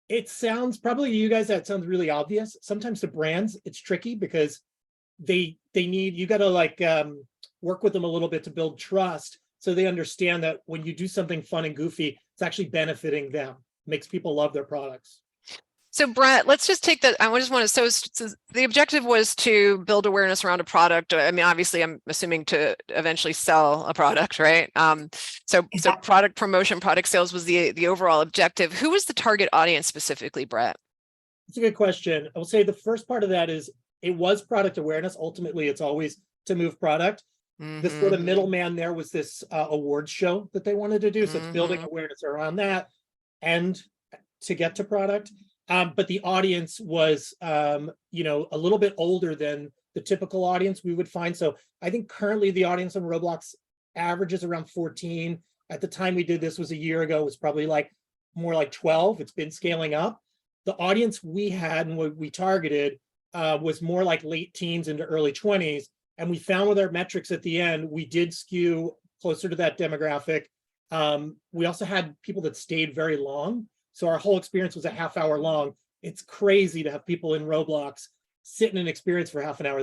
it sounds, probably you guys, that sounds really obvious. Sometimes the brands, it's tricky because they need, you got to like work with them a little bit to build trust. So they understand that when you do something fun and goofy, it's actually benefiting them, makes people love their products. So Brett, let's just take that. I just want to, so the objective was to build awareness around a product. I mean, obviously I'm assuming to eventually sell a product, right? So product promotion, product sales was the overall objective. Who was the target audience specifically, Brett? It's a good question. I will say the first part of that is it was product awareness. Ultimately, it's always to move product. The sort of middleman there was this awards show that they wanted to do. So it's building awareness around that and to get to product. But the audience was, a little bit older than the typical audience we would find. So I think currently the audience on Roblox averages around 14. At the time we did this was a year ago, it was probably like more like 12. It's been scaling up. The audience we had and what we targeted was more like late teens into early 20s. And we found with our metrics at the end, we did skew closer to that demographic. We also had people that stayed very long. So our whole experience was a half hour long. It's crazy to have people in Roblox sit in an experience for half an hour.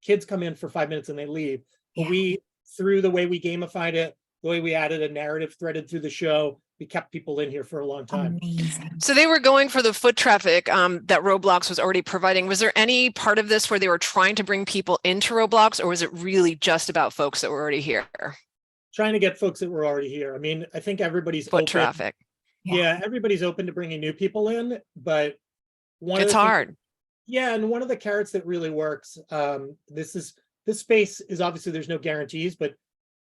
Kids come in for 5 minutes and they leave. But we, through the way we gamified it, the way we added a narrative threaded through the show, we kept people in here for a long time. Amazing. So they were going for the foot traffic that Roblox was already providing. Was there any part of this where they were trying to bring people into Roblox, or was it really just about folks that were already here? Trying to get folks that were already here. I mean, I think everybody's foot traffic. Yeah, everybody's open to bringing new people in, but it's hard. And one of the carrots that really works, this space is obviously there's no guarantees, but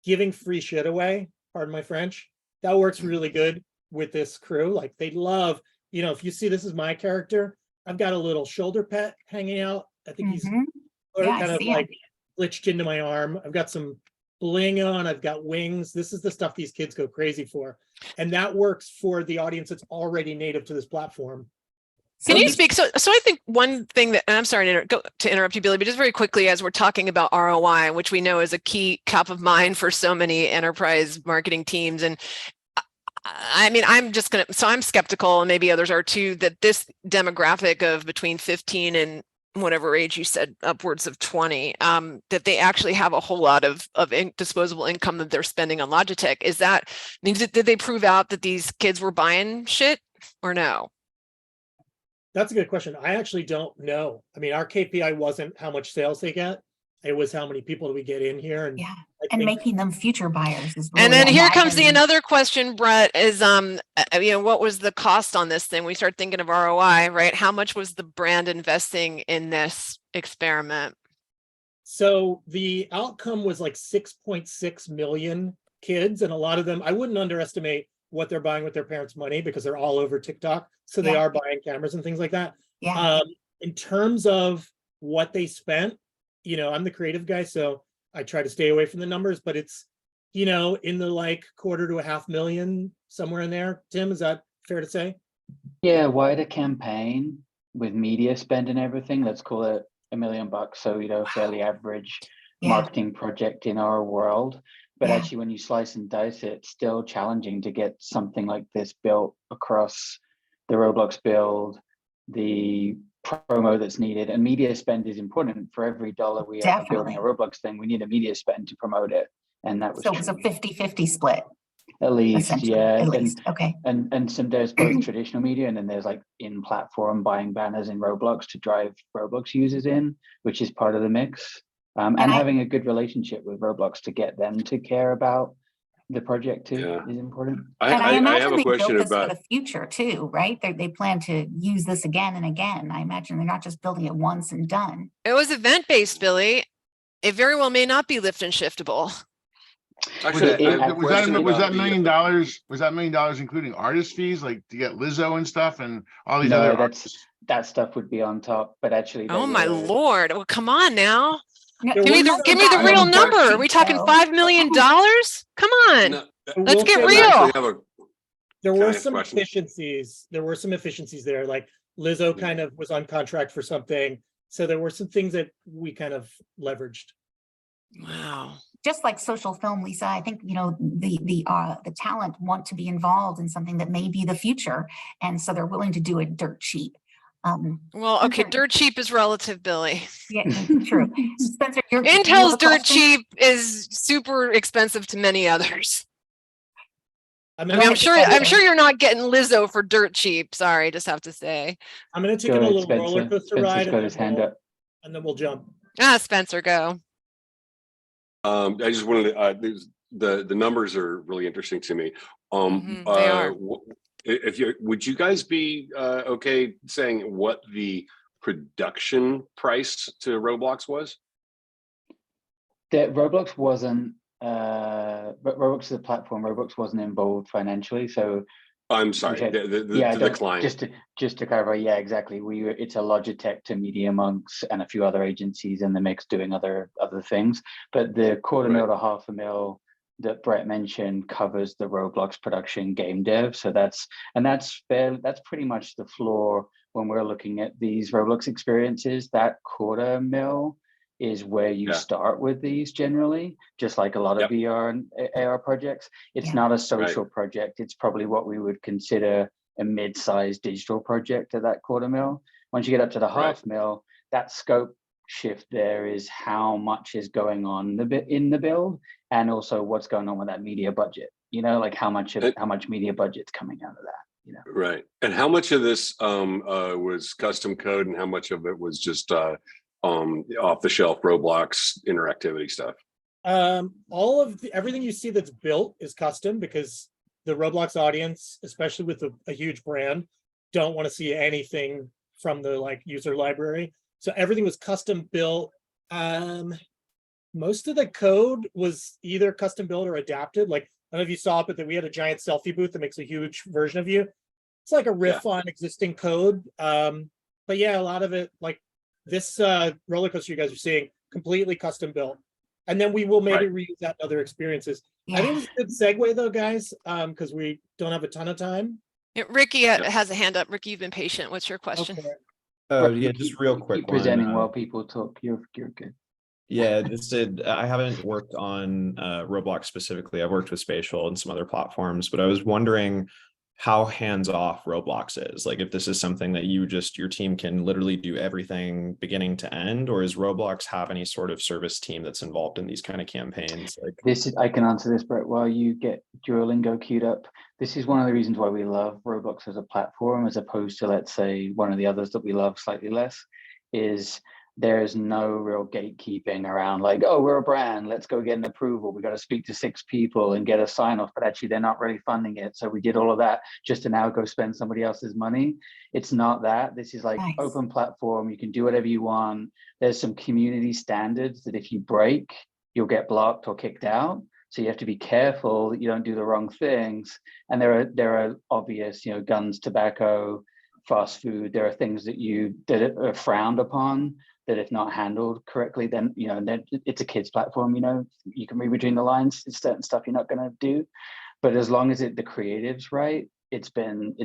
giving free shit away, pardon my French, that works really good with this crew. Like they love, if you see this is my character, I've got a little shoulder pet hanging out. I think he's kind of like glitched into my arm. I've got some bling on, I've got wings. This is the stuff these kids go crazy for. And that works for the audience that's already native to this platform. Can you speak? So I think one thing that, and I'm sorry to interrupt you, Billy, but just very quickly, as we're talking about ROI, which we know is a key top of mind for so many enterprise marketing teams. And I mean, I'm skeptical, and maybe others are too, that this demographic of between 15 and whatever age you said, upwards of 20, that they actually have a whole lot of disposable income that they're spending on Logitech. Did they prove out that these kids were buying shit or no? That's a good question. I actually don't know. I mean, our KPI wasn't how much sales they get. It was how many people do we get in here. And making them future buyers. And then here comes another question, Brett, is, what was the cost on this thing? We start thinking of ROI, right? How much was the brand investing in this experiment? So the outcome was like 6.6 million kids. And a lot of them, I wouldn't underestimate what they're buying with their parents' money because they're all over TikTok. So they are buying cameras and things like that. In terms of what they spent, I'm the creative guy, so I try to stay away from the numbers, but it's, in the like $250,000 to $500,000, somewhere in there. Tim, is that fair to say? Yeah, wider campaign with media spend and everything, let's call it $1 million. So, fairly average marketing project in our world. But actually, when you slice and dice it, it's still challenging to get something like this built across the Roblox build, the promo that's needed. And media spend is important. For every dollar we are building a Roblox thing, we need a media spend to promote it. And that was so it was a 50-50 split. At least, At least. Okay. And there's both traditional media and then there's like in-platform buying banners in Roblox to drive Roblox users in, which is part of the mix. And having a good relationship with Roblox to get them to care about the project too Yeah. is important. And I I imagine have a they built question this for about, the future too, right? They plan to use this again and again. I imagine they're not just building it once and done. It was event-based, Billy. It very well may not be lift and shiftable. actually, I have a Was question that about $1 million? Was that $1 million including artist fees, like to get Lizzo and stuff and all these No, other that stuff would be on top, but actually Oh my Lord. Well, come on now. No, There Give me was the give me some- the real dirt number. Are cheap, we talking though. $5 million? Come on. No, I Let's will get say I real. actually have a, There Can I were ask a some question? efficiencies. There were some efficiencies there. Like Lizzo kind of was on contract for something. So there were some things that we kind of leveraged. Wow. Just like social film, Lisa, I think, you know, the talent want to be involved in something that may be the future. And so they're willing to do it dirt cheap. Well, okay, Spencer- dirt cheap is relative, Billy. Yeah, true. Spencer, you have Intel's a dirt question? cheap is super expensive to many others. I'm I gonna mean, take I'm sure you're not getting Lizzo for dirt cheap. Sorry, just have to say. I'm gonna take Go it a ahead, little roller Spencer. coaster Spencer's ride, got his hand up. and then we'll jump. Ah, Spencer, go. I just wanted to, the numbers are really interesting to me. They are. If you, would you guys be okay saying what the production price to Roblox was? That Roblox wasn't, but Roblox is a platform. Roblox wasn't involved financially, so I'm sorry, Okay. the client. Just to clarify, yeah, exactly. It's a Logitech to MediaMonks and a few other agencies in the mix doing other things. But the $250,000 to $500,000 that Brett mentioned covers the Roblox production game dev. So that's pretty much the floor when we're looking at these Roblox experiences. That $250,000 is where you start with these generally, just like a lot of VR and AR projects. It's not a social project. It's probably what we would consider a mid-sized digital project at that $250,000. Once you get up to the $500,000, that scope shift there is how much is going on in the build, and also what's going on with that media budget. You know, like how much media budget's coming out of that. You know, right. And how much of this was custom code, and how much of it was just off the shelf Roblox interactivity stuff? All of everything you see that's built is custom, because the Roblox audience, especially with a huge brand, don't want to see anything from the user library. So everything was custom built. Most of the code was either custom built or adapted. Like, I don't know if you saw it, but we had a giant selfie booth that makes a huge version of you. It's like a riff on existing code. But yeah, a lot of it, like this roller coaster you guys are seeing, completely custom built. And then we will maybe reuse that in other experiences. Yeah. I think it's a good segue though, guys, because we don't have a ton of time. Yeah, Ricky has a hand up. Ricky, you've been patient. What's your question? Okay. Yeah, just real quick keep presenting one. while people talk. You're good. Yeah, I haven't worked on Roblox specifically. I've worked with Spatial and some other platforms, but I was wondering how hands-off Roblox is. Like, if this is something that your team can literally do everything beginning to end, or does Roblox have any sort of service team that's involved in these kind of campaigns? I can answer this, Brett, while you get Duolingo queued up. This is one of the reasons why we love Roblox as a platform, as opposed to, let's say, one of the others that we love slightly less, is there's no real gatekeeping around like, oh, we're a brand, let's go get an approval. We got to speak to 6 people and get a sign off, but actually they're not really funding it. So we did all of that just to now go spend somebody else's money. It's not that. This is like open platform. You can do whatever you want. There's some community standards that if you break, you'll get blocked or kicked out. So you have to be careful that you don't do the wrong things. And there are obvious, guns, tobacco, fast food. There are things that are frowned upon, that if not handled correctly, then it's a kids platform. You can read between the lines. It's certain stuff you're not going to do, but as long as the creative's right, it's been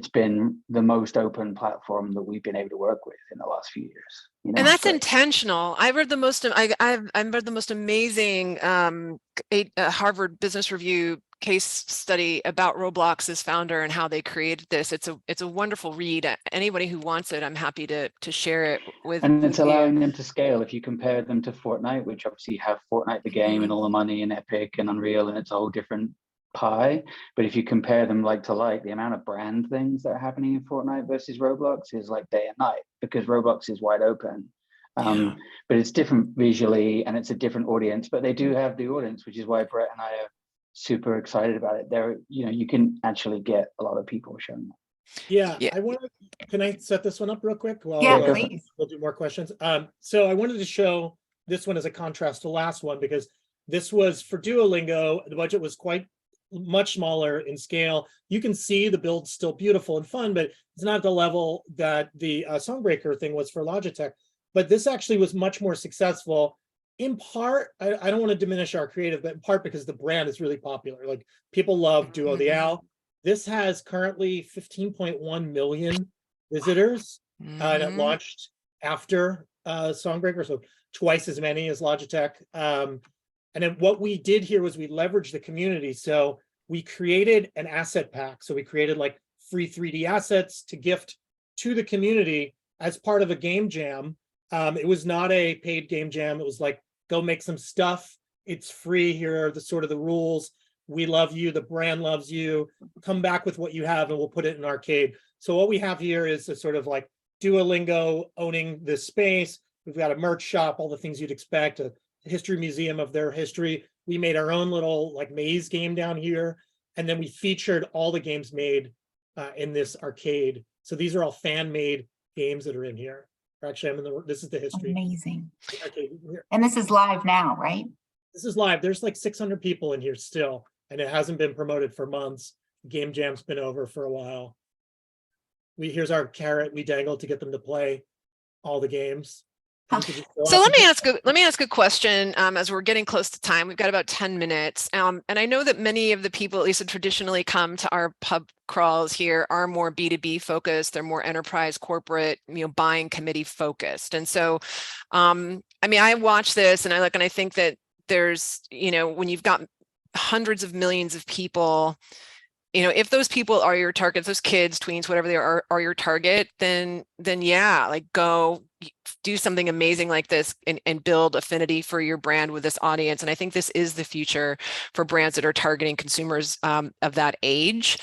the most open platform that we've been able to work with in the last few years. And that's intentional. I read the most. I've read the most amazing Harvard Business Review case study about Roblox's founder and how they created this. It's a wonderful read. Anybody who wants it, I'm happy to share it with. And it's allowing them to scale. If you compare them to Fortnite, which obviously have Fortnite the game and all the money and Epic and Unreal, and it's a whole different pie. But if you compare them like to like, the amount of brand things that are happening in Fortnite versus Roblox is like day and night, because Roblox is wide open. But it's different visually and it's a different audience, but they do have the audience, which is why Brett and I are super excited about it. There, you can actually get a lot of people showing up. Yeah, Yeah. can I set this one up real quick? Well, Yeah, please. we'll do more questions. So I wanted to show this one as a contrast to the last one, because this was for Duolingo. The budget was quite much smaller in scale. You can see the build's still beautiful and fun, but it's not at the level that the Songbreaker thing was for Logitech. But this actually was much more successful, in part, I don't want to diminish our creative, but in part because the brand is really popular. Like, people love Duo the Owl. This has currently 15.1 million visitors, and it launched after Songbreaker, so twice as many as Logitech. And then what we did here was we leveraged the community. So we created an asset pack. So we created like free 3D assets to gift to the community as part of a game jam. It was not a paid game jam. It was like, go make some stuff. It's free. Here are the rules. We love you. The brand loves you. Come back with what you have and we'll put it in arcade. So what we have here is a sort of like Duolingo owning this space. We've got a merch shop, all the things you'd expect, a history museum of their history. We made our own little like maze game down here. And then we featured all the games made in this arcade. So these are all fan-made games that are in here. Actually, this is the history. Amazing. Okay, and this is live now, right? This is live. There's like 600 people in here still, and it hasn't been promoted for months. Game Jam's been over for a while. Here's our carrot we dangled to get them to play all the games. So let me ask a question as we're getting close to time. We've got about 10 minutes. And I know that many of the people, at least that traditionally come to our pub crawls here, are more B2B focused. They're more enterprise, corporate, buying committee focused. And so, I mean, I watch this and I look and I think that there's, when you've got hundreds of millions of people, if those people are your targets, those kids, tweens, whatever they are your target, then yeah, like go do something amazing like this and build affinity for your brand with this audience. And I think this is the future for brands that are targeting consumers of that age.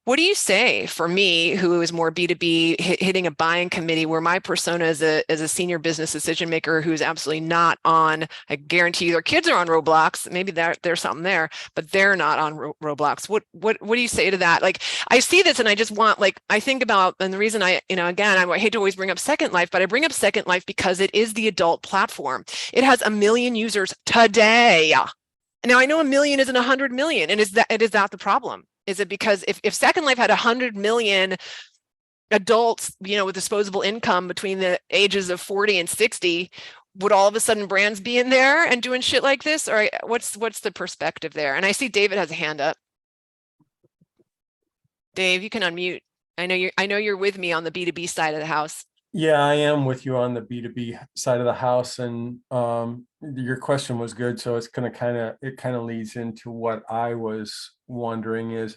What do you say for me, who is more B2B, hitting a buying committee where my persona is a senior business decision maker who's absolutely not on, I guarantee you their kids are on Roblox, maybe there's something there, but they're not on Roblox. What do you say to that? Like, I see this and I just want, I think about, and the reason I hate to always bring up Second Life, but I bring up Second Life because it is the adult platform. It has 1 million users today. Now I know 1 million isn't 100 million, and is that the problem? Is it because if Second Life had 100 million adults, with disposable income between the ages of 40 and 60, would all of a sudden brands be in there and doing shit like this? Or what's the perspective there? And I see David has a hand up. Dave, you can unmute. I know you're with me on the B2B side of the house. Yeah, I am with you on the B2B side of the house, and your question was good. So it's going to kind of leads into what I was wondering is,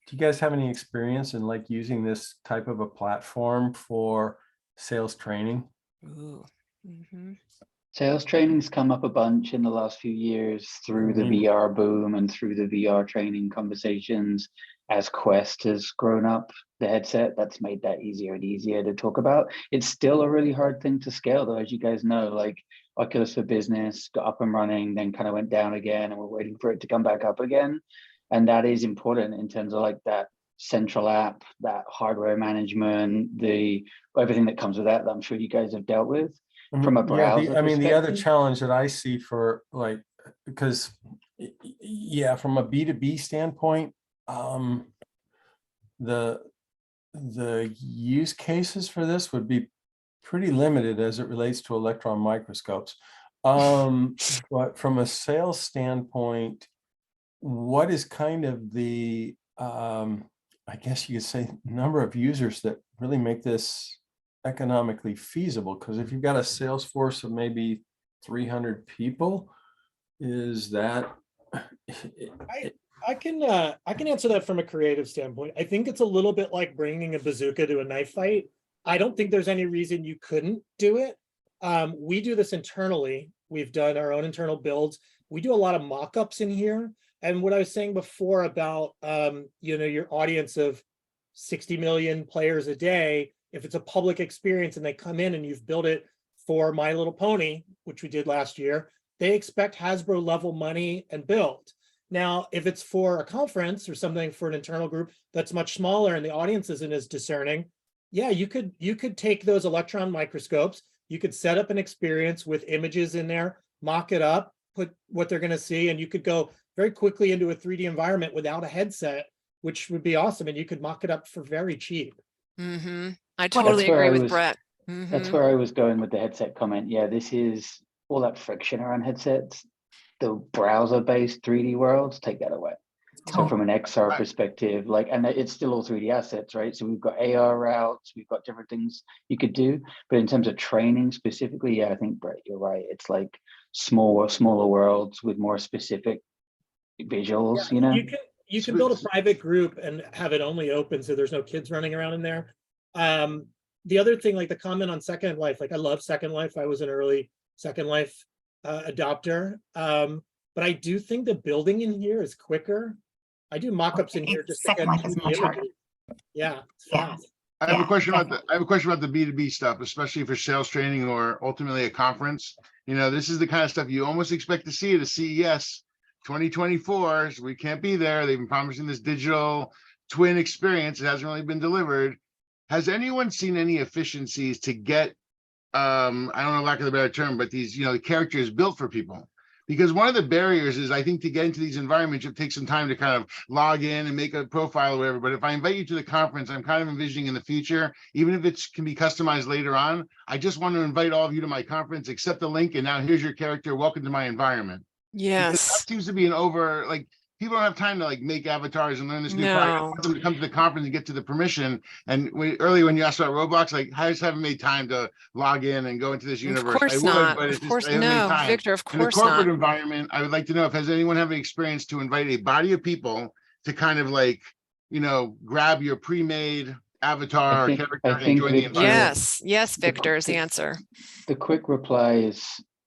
do you guys have any experience in using this type of a platform for sales training? Ooh. Mm-hmm. Sales training's come up a bunch in the last few years through the VR boom and through the VR training conversations. As Quest has grown up, the headset, that's made that easier and easier to talk about. It's still a really hard thing to scale, though, as you guys know. Oculus for Business got up and running, then kind of went down again, and we're waiting for it to come back up again. And that is important in terms of that central app, that hardware management, everything that comes with that I'm sure you guys have dealt with. From a browser the other challenge that I see for because from a B2B standpoint, the use cases for this would be pretty limited as it relates to electron microscopes. But from a sales standpoint, what is kind of the I guess you could say number of users that really make this economically feasible? Because if you've got a sales force of maybe 300 people, is that I can answer that from a creative standpoint. I think it's a little bit like bringing a bazooka to a knife fight. I don't think there's any reason you couldn't do it. We do this internally. We've done our own internal builds. We do a lot of mock-ups in here. And what I was saying before about your audience of 60 million players a day, if it's a public experience and they come in and you've built it for My Little Pony, which we did last year, they expect Hasbro level money and build. Now, if it's for a conference or something for an internal group that's much smaller and the audience isn't as discerning, yeah, you could take those electron microscopes, you could set up an experience with images in there, mock it up, put what they're going to see, and you could go very quickly into a 3D environment without a headset, which would be awesome. And you could mock it up for very cheap. I totally agree with Brett. That's where I was going with the headset comment. Yeah, this is all that friction around headsets. The browser-based 3D worlds take that away. So from an XR perspective, like, and it's still all 3D assets, right? So we've got AR routes, we've got different things you could do. But in terms of training specifically, yeah, I think, Brett, you're right. It's like smaller worlds with more specific visuals, you know? You can build a private group and have it only open so there's no kids running around in there. The other thing, like the comment on Second Life, like I love Second Life. I was an early Second Life adopter. But I do think the building in here is quicker. I do mock-ups in here just to get Life is much harder. Yeah, it's fast. I have a question about the B2B stuff, especially for sales training or ultimately a conference. You know, this is the kind of stuff you almost expect to see at a CES 2024. So we can't be there. They've been promising this digital twin experience. It hasn't really been delivered. Has anyone seen any efficiencies to get, I don't know, lack of a better term, but these, you know, the characters built for people? Because one of the barriers is, I think, to get into these environments, it takes some time to kind of log in and make a profile or whatever. But if I invite you to the conference, I'm kind of envisioning in the future, even if it can be customized later on, I just want to invite all of you to my conference, accept the link, and now here's your character. Welcome to my environment. Yes. Because that seems to be like, people don't have time to like make avatars and learn this new product. I want them to come to the conference and get to the permission. And earlier when you asked about Roblox, like, I just haven't made time to log in and go into this universe. Of course not. Of course, no, Victor, of course not. In the corporate environment, I would like to know if has anyone have any experience to invite a body of people to kind of like, you know, grab your pre-made avatar or character and join the environment. Yes, Victor is the answer. The quick reply is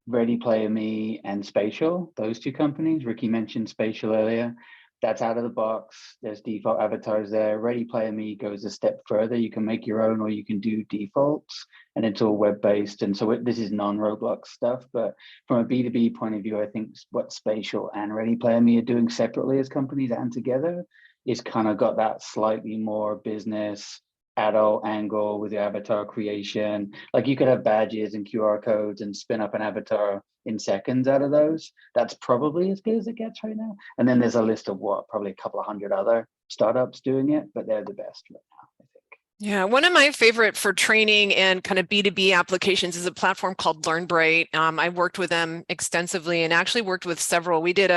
Ready Player Me and Spatial, those two companies. Ricky mentioned Spatial earlier. That's out of the box. There's default avatars there. Ready Player Me goes a step further. You can make your own or you can do defaults, and it's all web-based. And so this is non-Roblox stuff. But from a B2B point of view, I think what Spatial and Ready Player Me are doing separately as companies and together is kind of got that slightly more business adult angle with your avatar creation. Like you could have badges and QR codes and spin up an avatar in seconds out of those. That's probably as good as it gets right now. And then there's a list of probably a couple of hundred other startups doing it, but they're the best right now, I think. Yeah, one of my favorite for training and kind of B2B applications is a platform called LearnBright. I worked with them extensively and actually worked with several. We did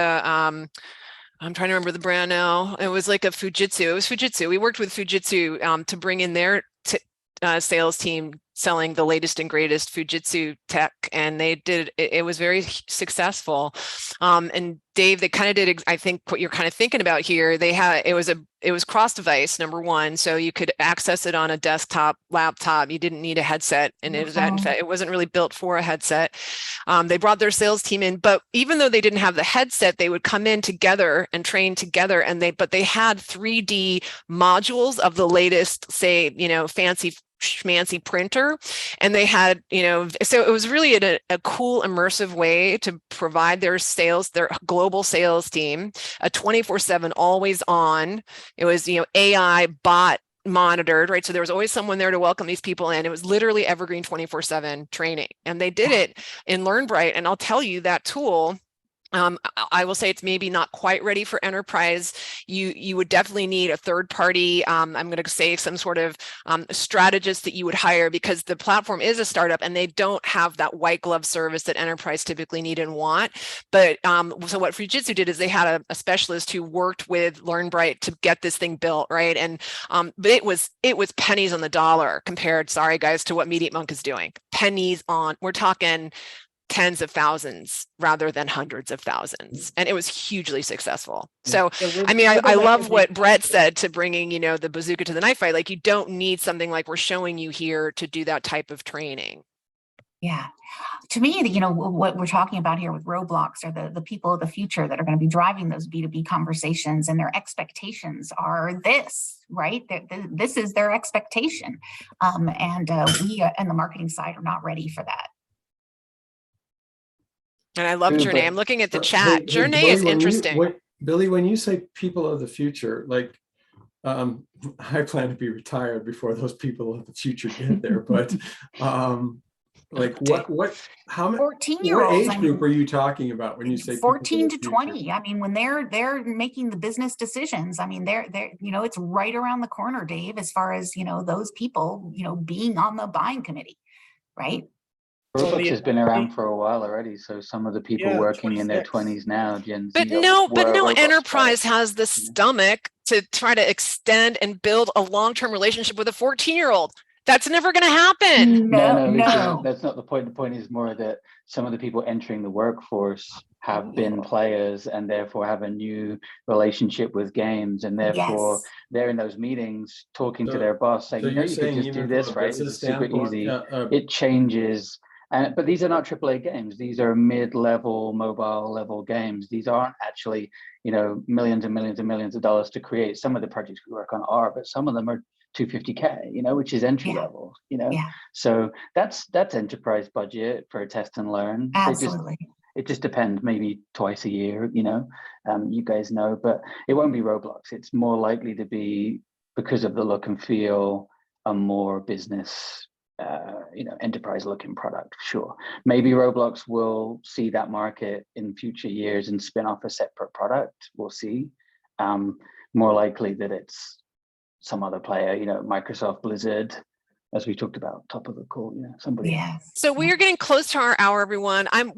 I'm trying to remember the brand now. It was like a Fujitsu. It was Fujitsu. We worked with Fujitsu to bring in their sales team selling the latest and greatest Fujitsu tech, and they did. It was very successful. And Dave, they kind of did, I think, what you're kind of thinking about here. They had it was cross-device, number one, so you could access it on a desktop, laptop. You didn't need a headset, and it wasn't really built for a headset. They brought their sales team in, but even though they didn't have the headset, they would come in together and train together, and they had 3D modules of the latest, say, fancy schmancy printer, and they had, so it was really a cool immersive way to provide their global sales team a 24/7 always on. It was AI bot monitored, right? So there was always someone there to welcome these people in. It was literally evergreen 24/7 training, and they did it in LearnBright. And I'll tell you, that tool, I will say it's maybe not quite ready for enterprise. You would definitely need a third party. I'm going to say some sort of strategist that you would hire, because the platform is a startup and they don't have that white glove service that enterprise typically need and want. But so what Fujitsu did is they had a specialist who worked with LearnBright to get this thing built, right? And but it was pennies on the dollar compared, sorry guys, to what MediaMonk is doing. Pennies on, we're talking tens of thousands rather than hundreds of thousands, and it was hugely successful. So I love what Brett said to bringing the bazooka to the knife fight. Like, you don't need something like we're showing you here to do that type of training. Yeah, to me, what we're talking about here with Roblox are the people of the future that are going to be driving those B2B conversations, and their expectations are this, right? This is their expectation, and we and the marketing side are not ready for that. And I love Journey. I'm looking at the chat. Journey is interesting. Billy, when you say people of the future, like, I plan to be retired before those people of the future get there, but like how many, 14-year-olds, what age group are you talking about when you say 14 to 20? I mean, when they're making the business decisions, I mean, they're it's right around the corner, Dave, as far as those people being on the buying committee, right? Roblox has been around for a while already, so some of the people working in their 20s now, Gen Z. But no enterprise has the stomach to try to extend and build a long-term relationship with a 14-year-old. That's never going to happen. No, Lisa, that's not the point. The point is more that some of the people entering the workforce have been players and therefore have a new relationship with games, and therefore they're in those meetings talking to their boss saying, you could just do this, right? It's super easy. It changes. But these are not AAA games. These are mid-level, mobile-level games. These aren't actually, millions and millions and millions of dollars to create. Some of the projects we work on are, but some of them are $250K, which is entry level. So that's enterprise budget for a test and learn. Absolutely. It just depends. Maybe twice a year. You guys know, but it won't be Roblox. It's more likely to be, because of the look and feel, a more business. Enterprise looking product. Sure, maybe Roblox will see that market in future years and spin off a separate product. We'll see. More likely that it's some other player, Microsoft, Blizzard, as we talked about top of the call, somebody else. So we are getting close to our hour, everyone. I'm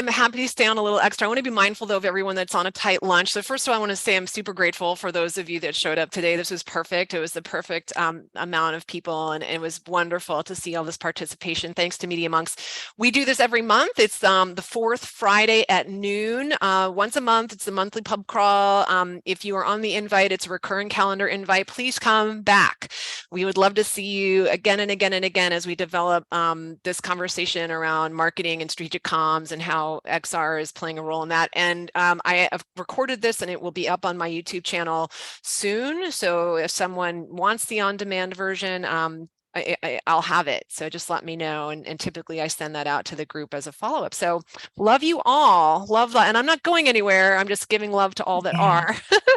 happy to stay on a little extra. I want to be mindful though of everyone that's on a tight lunch. So first of all, I want to say I'm super grateful for those of you that showed up today. This was perfect. It was the perfect amount of people, and it was wonderful to see all this participation. Thanks to Media Monks. We do this every month. It's the fourth Friday at noon. Once a month. It's the monthly pub crawl. If you are on the invite, it's a recurring calendar invite. Please come back. We would love to see you again and again and again as we develop this conversation around marketing and strategic comms and how XR is playing a role in that. And I have recorded this and it will be up on my YouTube channel soon. So if someone wants the on-demand version, I'll have it. So just let me know. And typically I send that out to the group as a follow-up. So love you all. Love that. And I'm not going anywhere. I'm just giving love to all that are.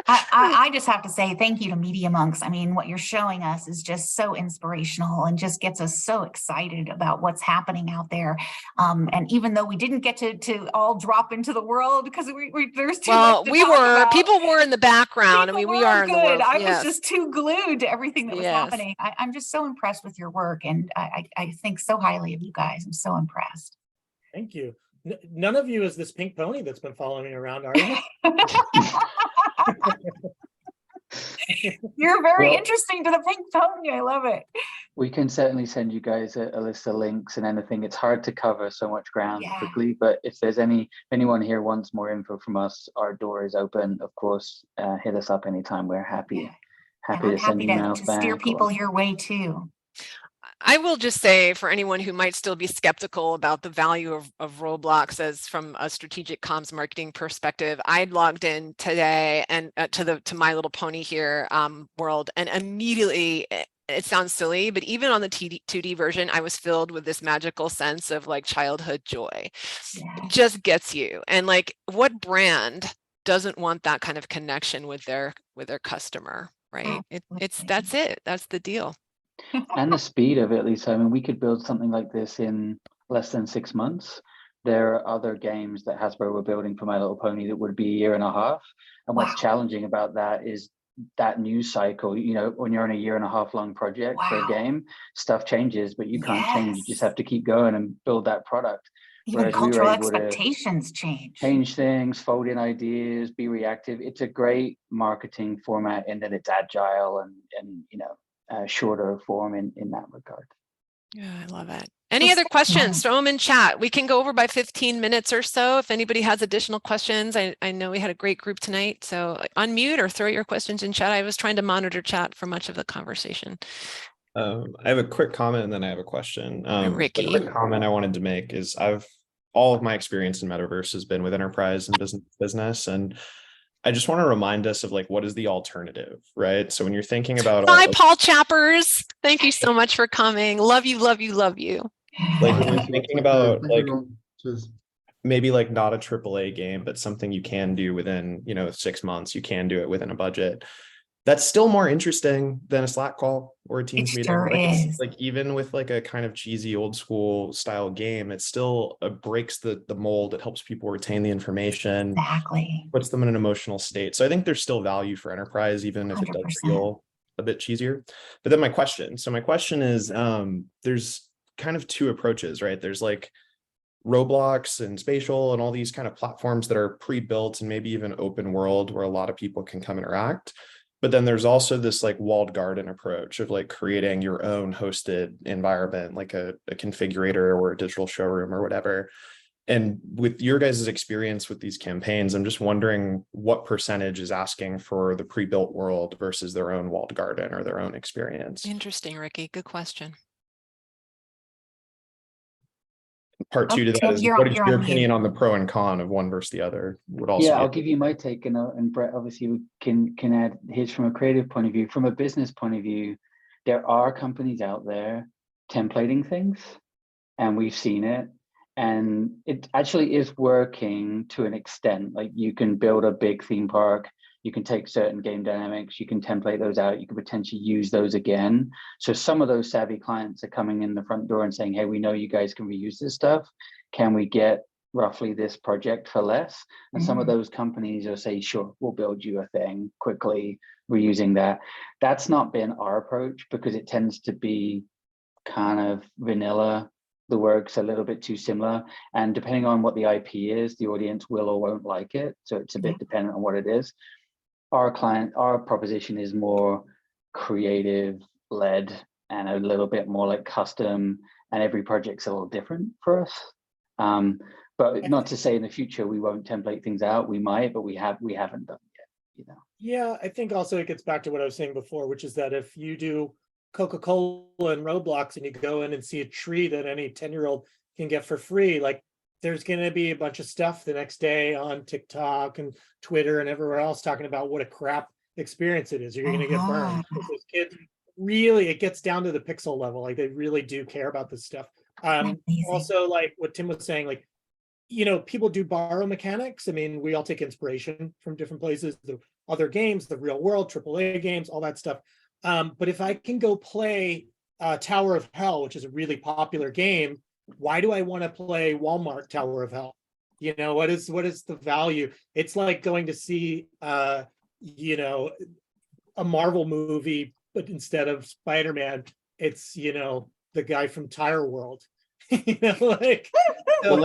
I just have to say thank you to Media Monks. I mean, what you're showing us is just so inspirational and just gets us so excited about what's happening out there. And even though we didn't get to all drop into the world because there's too much to talk about. People were in the background. We are in the world. I was just too glued to everything that was happening. I'm just so impressed with your work, and I think so highly of you guys. I'm so impressed. Thank you. None of you is this pink pony that's been following me around, are you? You're very interesting to the pink pony. I love it. We can certainly send you guys a list of links and anything. It's hard to cover so much ground quickly, but if there's anyone here wants more info from us, our door is open. Of course, hit us up anytime. We're happy to send emails back. Steer people your way too. I will just say, for anyone who might still be skeptical about the value of Roblox as from a strategic comms marketing perspective, I logged in today and to My Little Pony here world, and immediately, it sounds silly, but even on the 2D version, I was filled with this magical sense of like childhood joy. It just gets you. And like, what brand doesn't want that kind of connection with their customer, right? That's it. That's the deal. And the speed of it, Lisa. I mean, we could build something like this in less than 6 months. There are other games that Hasbro were building for My Little Pony that would be a year and a half. And what's challenging about that is that news cycle. When you're on a year and a half long project for a game, stuff changes, but you can't change. You just have to keep going and build that product. Even cultural expectations change things, fold in ideas, be reactive. It's a great marketing format in that it's agile and shorter form in that regard. Yeah, I love it. Any other questions? Throw them in chat. We can go over by 15 minutes or so if anybody has additional questions. I know we had a great group tonight, so unmute or throw your questions in chat. I was trying to monitor chat for much of the conversation. I have a quick comment and then I have a question. Ricky. The quick comment I wanted to make is all of my experience in metaverse has been with enterprise and business, and I just want to remind us of like, what is the alternative, right? So when you're thinking about Paul Chappers, thank you so much for coming. Love you, love you, love you. Like when you're thinking about like maybe like not a AAA game, but something you can do within, 6 months, you can do it within a budget. That's still more interesting than a Slack call or a Teams meeting. Sure is. Like even with like a kind of cheesy old school style game, it still breaks the mold. It helps people retain the information. Exactly. Puts them in an emotional state. So I think there's still value for enterprise, even if it does 100%. feel a bit cheesier. But then my question is, there's kind of two approaches, right? There's like Roblox and Spatial and all these kind of platforms that are pre-built and maybe even open world where a lot of people can come interact. But then there's also this like walled garden approach of like creating your own hosted environment, like a configurator or a digital showroom or whatever. And with your guys' experience with these campaigns, I'm just wondering what percentage is asking for the pre-built world versus their own walled garden or their own experience. Interesting, Ricky. Good question. Part two to that Tim, is, you're what is on your mute. opinion on the pro and con of one versus the other? Would also Yeah, be I'll give you my take, and Brett obviously can add his from a creative point of view. From a business point of view, there are companies out there templating things, and we've seen it, and it actually is working to an extent. Like you can build a big theme park, you can take certain game dynamics, you can template those out, you can potentially use those again. So some of those savvy clients are coming in the front door and saying, hey, we know you guys can reuse this stuff. Can we get roughly this project for less? And some of those companies will say, sure, we'll build you a thing quickly, reusing that. That's not been our approach because it tends to be kind of vanilla. The work's a little bit too similar. And depending on what the IP is, the audience will or won't like it. So it's a bit dependent on what it is. Our proposition is more creative led and a little bit more like custom, and every project's a little different for us. But not to say in the future we won't template things out. We might, but we haven't done it yet. Yeah, I think also it gets back to what I was saying before, which is that if you do Coca-Cola and Roblox and you go in and see a tree that any 10-year-old can get for free, like there's going to be a bunch of stuff the next day on TikTok and Twitter and everywhere else talking about what a crap experience it is. You're going to get burned. Those kids really, it gets down to the pixel level. Like they really do care about this stuff. Also, like what Tim was saying, like, people do borrow mechanics. I mean, we all take inspiration from different places, the other games, the real world, AAA games, all that stuff. But if I can go play Tower of Hell, which is a really popular game, why do I want to play Walmart Tower of Hell? What is the value? It's like going to see a Marvel movie, but instead of Spider-Man, it's the guy from Tire World. Well,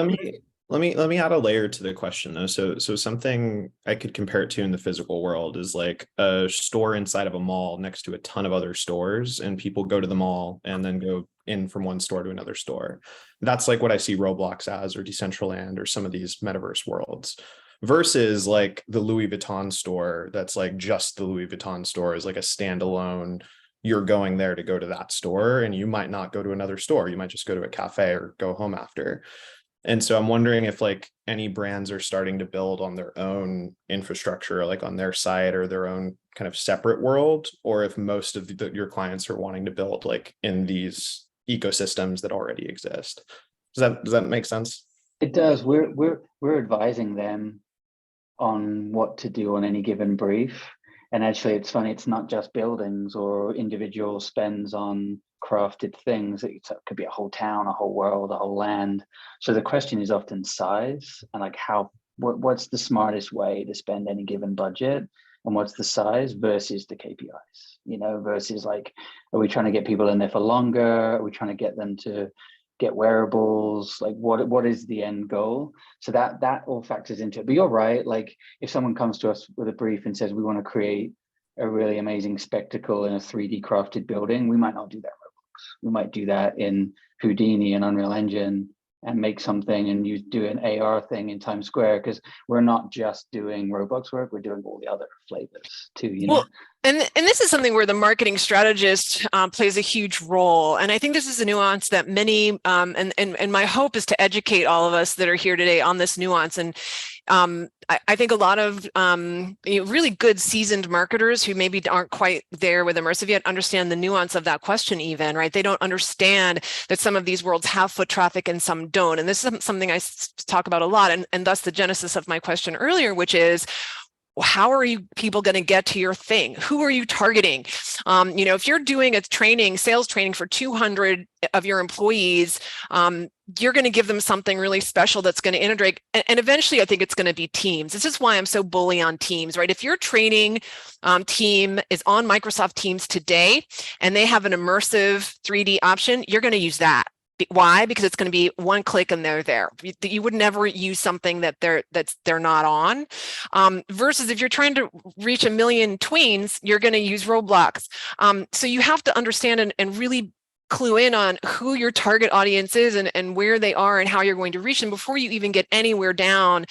let me add a layer to the question though. So something I could compare it to in the physical world is like a store inside of a mall next to a ton of other stores, and people go to the mall and then go in from one store to another store. That's like what I see Roblox as, or Decentraland, or some of these metaverse worlds, versus like the Louis Vuitton store. That's like just the Louis Vuitton store is like a standalone. You're going there to go to that store, and you might not go to another store. You might just go to a cafe or go home after. And so I'm wondering if like any brands are starting to build on their own infrastructure, like on their side or their own kind of separate world, or if most of your clients are wanting to build like in these ecosystems that already exist. Does that make sense? It does. We're advising them on what to do on any given brief. And actually, it's funny, it's not just buildings or individual spends on crafted things. It could be a whole town, a whole world, a whole land. So the question is often size and like what's the smartest way to spend any given budget, and what's the size versus the KPIs, versus like, are we trying to get people in there for longer? Are we trying to get them to get wearables? Like what is the end goal? So that all factors into it. But you're right, like if someone comes to us with a brief and says we want to create a really amazing spectacle in a 3D crafted building, we might not do that. We might do that in Houdini and Unreal Engine and make something, and you do an AR thing in Times Square, because we're not just doing Roblox work, we're doing all the other flavors too, Well, and this is something where the marketing strategist plays a huge role. And I think this is a nuance that many, and my hope is to educate all of us that are here today on this nuance. And I think a lot of really good seasoned marketers who maybe aren't quite there with immersive yet understand the nuance of that question even, right? They don't understand that some of these worlds have foot traffic and some don't. And this is something I talk about a lot, and thus the genesis of my question earlier, which is, how are you people going to get to your thing? Who are you targeting? If you're doing a sales training for 200 of your employees, you're going to give them something really special that's going to integrate. And eventually, I think it's going to be Teams. This is why I'm so bully on Teams, right? If your training team is on Microsoft Teams today and they have an immersive 3D option, you're going to use that. Why? Because it's going to be one click and they're there. You would never use something that they're not on. Versus if you're trying to reach 1 million tweens, you're going to use Roblox. So you have to understand and really clue in on who your target audience is and where they are and how you're going to reach them before you even get anywhere down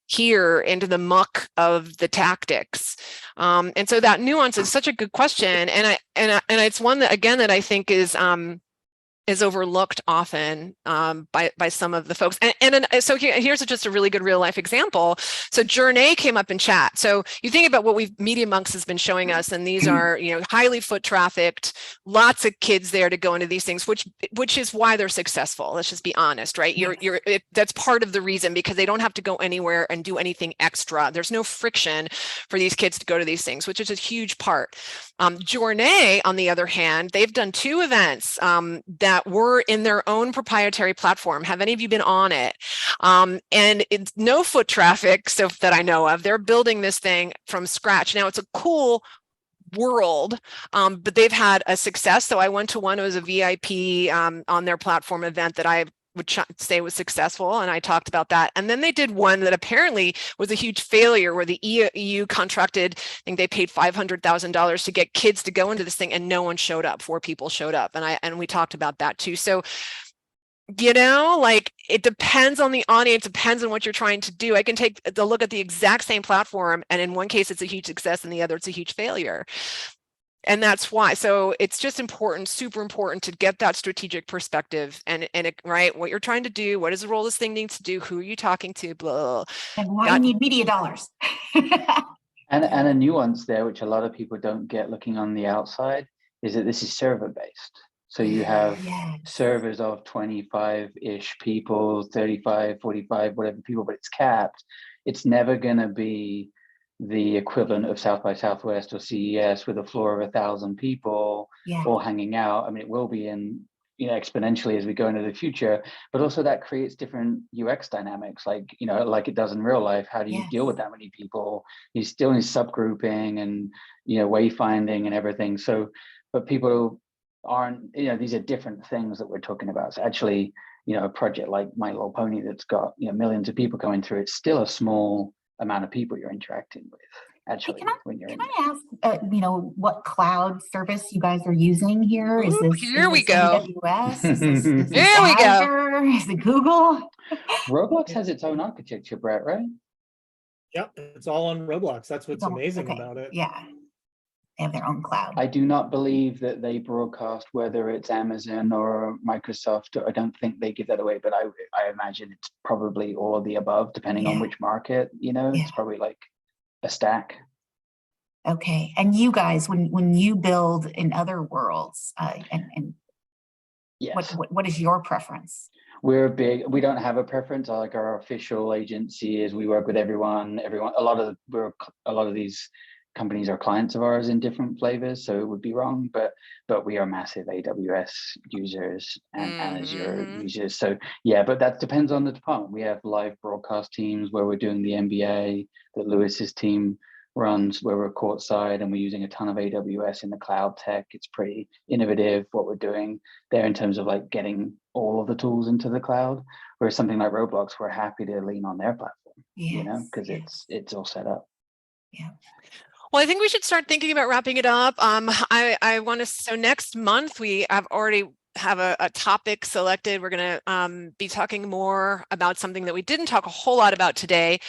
here into the muck of the tactics. And so that nuance is such a good question, and it's one that, again, that I think is overlooked often by some of the folks. So here's just a really good real life example. So Journey came up in chat. So you think about what Media Monks has been showing us, and these are highly foot trafficked, lots of kids there to go into these things, which is why they're successful. Let's just be honest, right? That's part of the reason, because they don't have to go anywhere and do anything extra. There's no friction for these kids to go to these things, which is a huge part. Journey, on the other hand, they've done 2 events that were in their own proprietary platform. Have any of you been on it? And it's no foot traffic, so that I know of. They're building this thing from scratch. Now, it's a cool world, but they've had a success. So I went to one. It was a VIP on their platform event that I would say was successful, and I talked about that. And then they did one that apparently was a huge failure, where the EU contracted, I think they paid $500,000 to get kids to go into this thing, and no one showed up. 4 people showed up, and we talked about that too. So, it depends on the audience, depends on what you're trying to do. I can take a look at the exact same platform, and in one case it's a huge success, and the other it's a huge failure. And that's why. So it's just important, super important, to get that strategic perspective and right, what you're trying to do, what is the role this thing needs to do, who are you talking to, blah. And why you need media dollars. And a nuance there, which a lot of people don't get looking on the outside, is that this is server based. So you have servers of 25-ish people, 35, 45, whatever people, but it's capped. It's never going to be the equivalent of South by Southwest or CES with a floor of 1,000 people all hanging out. I mean, it will be in, exponentially as we go into the future, but also that creates different UX dynamics, like it does in real life. How do you deal with that many people? You still need subgrouping and wayfinding and everything. So, but people aren't, these are different things that we're talking about. So actually, a project like My Little Pony that's got millions of people going through, it's still a small amount of people you're interacting with. Actually, can I ask, what cloud service you guys are using here? Is this here we go? AWS? Is this here we Azure? go. Is it Google? Roblox has its own architecture, Brett, right? Yep, it's all on Roblox. That's what's amazing about it. Yeah, they have their own cloud. I do not believe that they broadcast whether it's Amazon or Microsoft. I don't think they give that away, but I imagine it's probably all of the above, depending on which market. It's probably like a stack. Okay, and you guys, when you build in other worlds, and yes, what is your preference? We're big. We don't have a preference. Like our official agency is we work with everyone. A lot of these companies are clients of ours in different flavors, so it would be wrong. But we are massive AWS users and Azure users. So yeah, but that depends on the department. We have live broadcast teams where we're doing the NBA that Lewis's team runs, where we're courtside and we're using a ton of AWS in the cloud tech. It's pretty innovative what we're doing there in terms of like getting all of the tools into the cloud. Whereas something like Roblox, we're happy to lean on their platform, because it's all set up. Yeah. Well, I think we should start thinking about wrapping it up. I want to, so next month we have already have a topic selected. We're going to be talking more about something that we didn't talk a whole lot about today,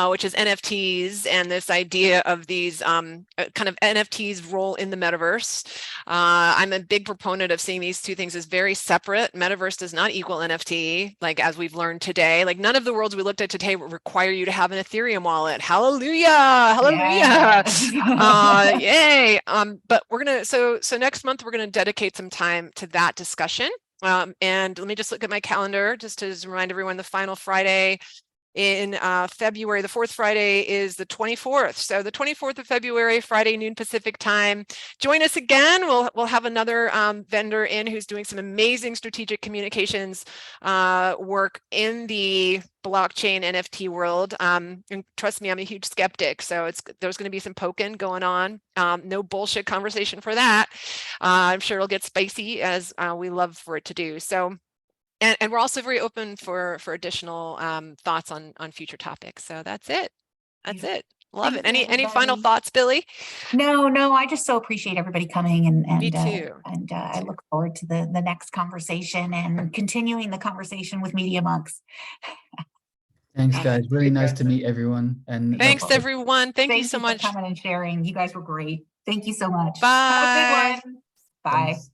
which is NFTs and this idea of these kind of NFTs role in the metaverse. I'm a big proponent of seeing these two things as very separate. Metaverse does not equal NFT, like as we've learned today. Like none of the worlds we looked at today require you to have an Ethereum wallet. Hallelujah! Hallelujah! Yeah. Yay! But we're gonna so next month we're gonna dedicate some time to that discussion. And let me just look at my calendar just to remind everyone the final Friday in February, the fourth Friday is the 24th. So the 24th of February, Friday, noon Pacific time. Join us again. We'll have another vendor in who's doing some amazing strategic communications work in the blockchain NFT world. And trust me, I'm a huge skeptic. So there's going to be some poking going on. No bullshit conversation for that. I'm sure it'll get spicy as we love for it to do. So. And we're also very open for additional thoughts on future topics. So that's it. That's it. Love it. Any final thoughts, Billy? No, I just so appreciate everybody coming and Me too. I look forward to the next conversation and continuing the conversation with Media Monks. Thanks, guys. Really nice to meet everyone. And thanks, everyone. Thank you so much for coming and sharing. You guys were great. Thank you so much. Bye. Have a good one. Bye. Thanks.